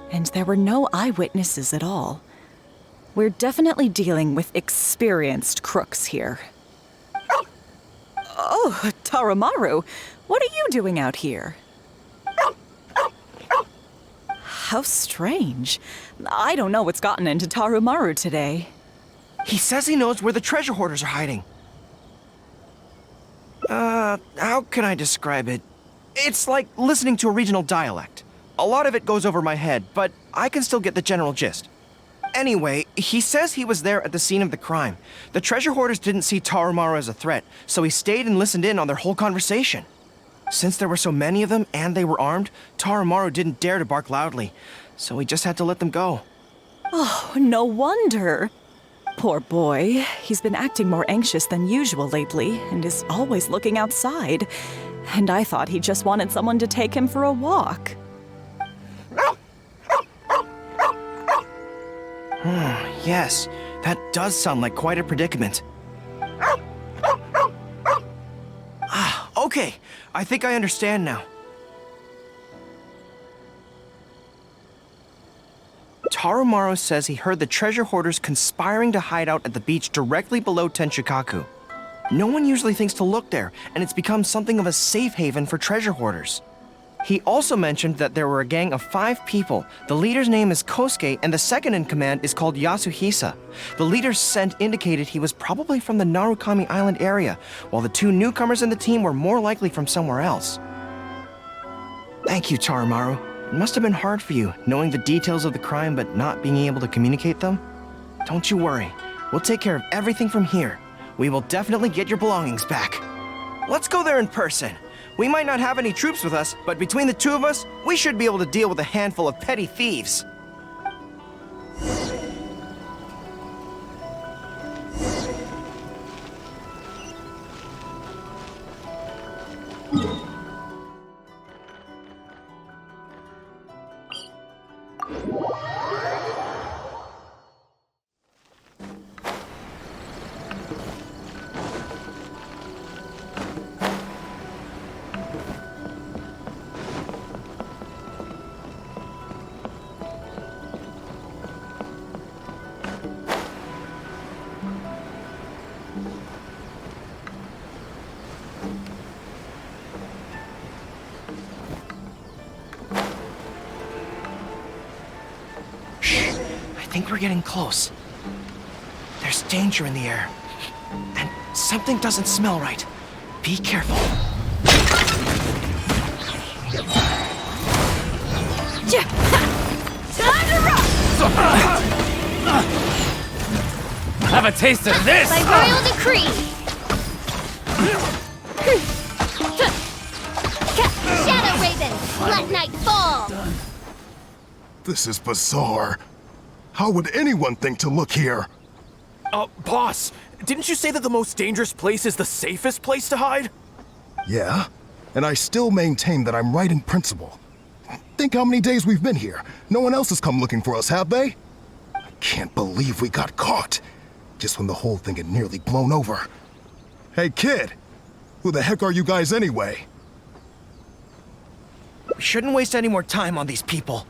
and there were no eyewitnesses at all. We're definitely dealing with experienced crooks here. Oh, Tarumaru, what are you doing out here? How strange. I don't know what's gotten into Tarumaru today. He says he knows where the treasure hoarders are hiding. How can I describe it? It's like listening to a regional dialect. A lot of it goes over my head, but I can still get the general gist. Anyway, he says he was there at the scene of the crime. The treasure hoarders didn't see Tarumaru as a threat, so he stayed and listened in on their whole conversation. Since there were so many of them and they were armed, Tarumaru didn't dare to bark loudly, so he just had to let them go. Oh, no wonder. Poor boy. He's been acting more anxious than usual lately and is always looking outside. And I thought he just wanted someone to take him for a walk. Yes, that does sound like quite a predicament. Okay, I think I understand now. Tarumaru says he heard the treasure hoarders conspiring to hide out at the beach directly below Tenshikaku. No one usually thinks to look there, and it's become something of a safe haven for treasure hoarders. He also mentioned that there were a gang of 5 people. The leader's name is Kosuke, and the second in command is called Yasuhisa. The leader's scent indicated he was probably from the Narukami Island area, while the 2 newcomers in the team were more likely from somewhere else. Thank you, Tarumaru. It must have been hard for you, knowing the details of the crime but not being able to communicate them. Don't you worry. We'll take care of everything from here. We will definitely get your belongings back. Let's go there in person. We might not have any troops with us, but between the 2 of us, we should be able to deal with a handful of petty thieves. I think we're getting close. There's danger in the air. And something doesn't smell right. Be careful. Have a taste of this! By royal decree! Shadow Raven, let night fall! This is bizarre. How would anyone think to look here? Boss, didn't you say that the most dangerous place is the safest place to hide? Yeah, and I still maintain that I'm right in principle. Think how many days we've been here. No one else has come looking for us, have they? I can't believe we got caught. Just when the whole thing had nearly blown over. Hey, kid! Who the heck are you guys anyway? We shouldn't waste any more time on these people.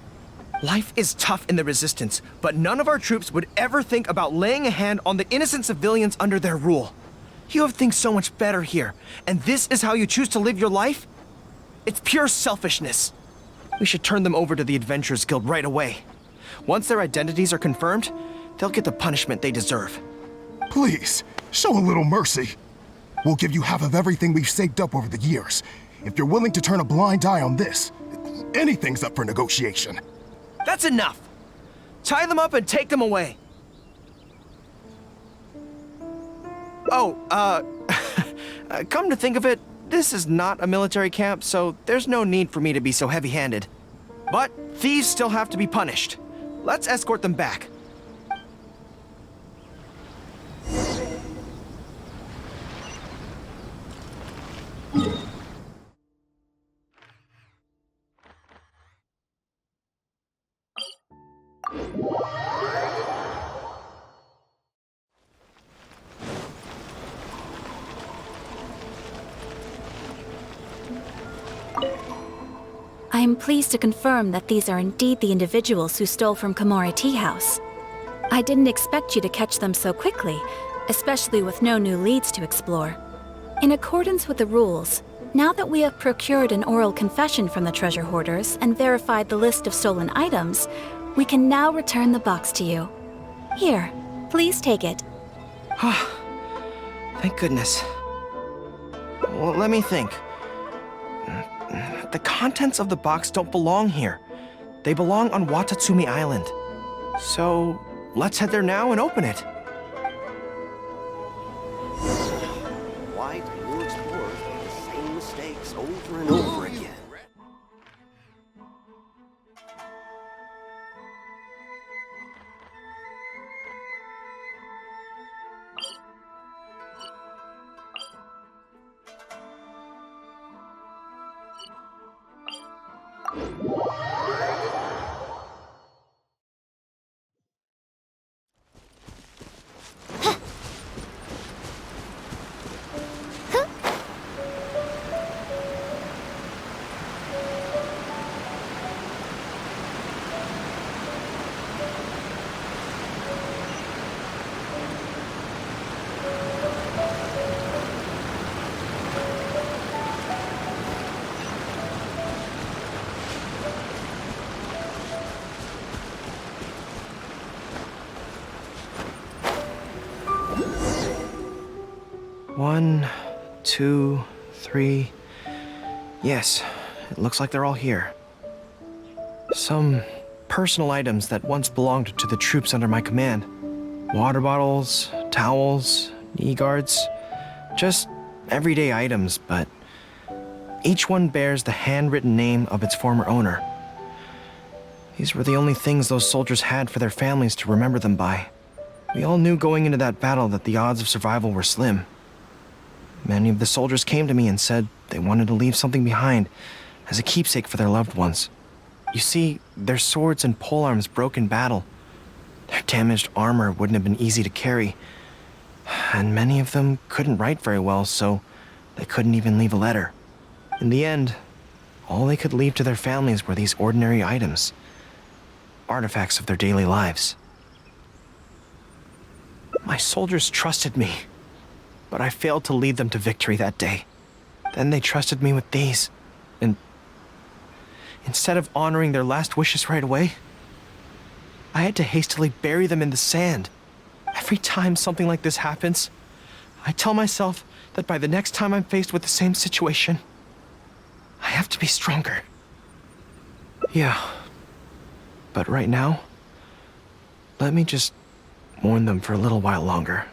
Life is tough in the Resistance, but none of our troops would ever think about laying a hand on the innocent civilians under their rule. You have things so much better here, and this is how you choose to live your life? It's pure selfishness. We should turn them over to the Adventurers Guild right away. Once their identities are confirmed, they'll get the punishment they deserve. Please, show a little mercy. We'll give you half of everything we've saved up over the years. If you're willing to turn a blind eye on this, anything's up for negotiation. That's enough! Tie them up and take them away. Oh, come to think of it, this is not a military camp, so there's no need for me to be so heavy-handed. But thieves still have to be punished. Let's escort them back. I am pleased to confirm that these are indeed the individuals who stole from Komori Tea House. I didn't expect you to catch them so quickly, especially with no new leads to explore. In accordance with the rules, now that we have procured an oral confession from the treasure hoarders and verified the list of stolen items, we can now return the box to you. Here, please take it. Thank goodness. Well, let me think. The contents of the box don't belong here. They belong on Watatsumi Island. So, let's head there now and open it. Why do new explorers make the same mistakes over and over again? One, two, three. Yes, it looks like they're all here. Some personal items that once belonged to the troops under my command. Water bottles, towels, knee guards. Just everyday items, but each one bears the handwritten name of its former owner. These were the only things those soldiers had for their families to remember them by. We all knew going into that battle that the odds of survival were slim. Many of the soldiers came to me and said they wanted to leave something behind as a keepsake for their loved ones. You see, their swords and polearms broke in battle. Their damaged armor wouldn't have been easy to carry. And many of them couldn't write very well, so they couldn't even leave a letter. In the end, all they could leave to their families were these ordinary items. Artifacts of their daily lives. My soldiers trusted me, but I failed to lead them to victory that day. Then they trusted me with these, and instead of honoring their last wishes right away, I had to hastily bury them in the sand. Every time something like this happens, I tell myself that by the next time I'm faced with the same situation, I have to be stronger. Yeah, but right now, let me just mourn them for a little while longer.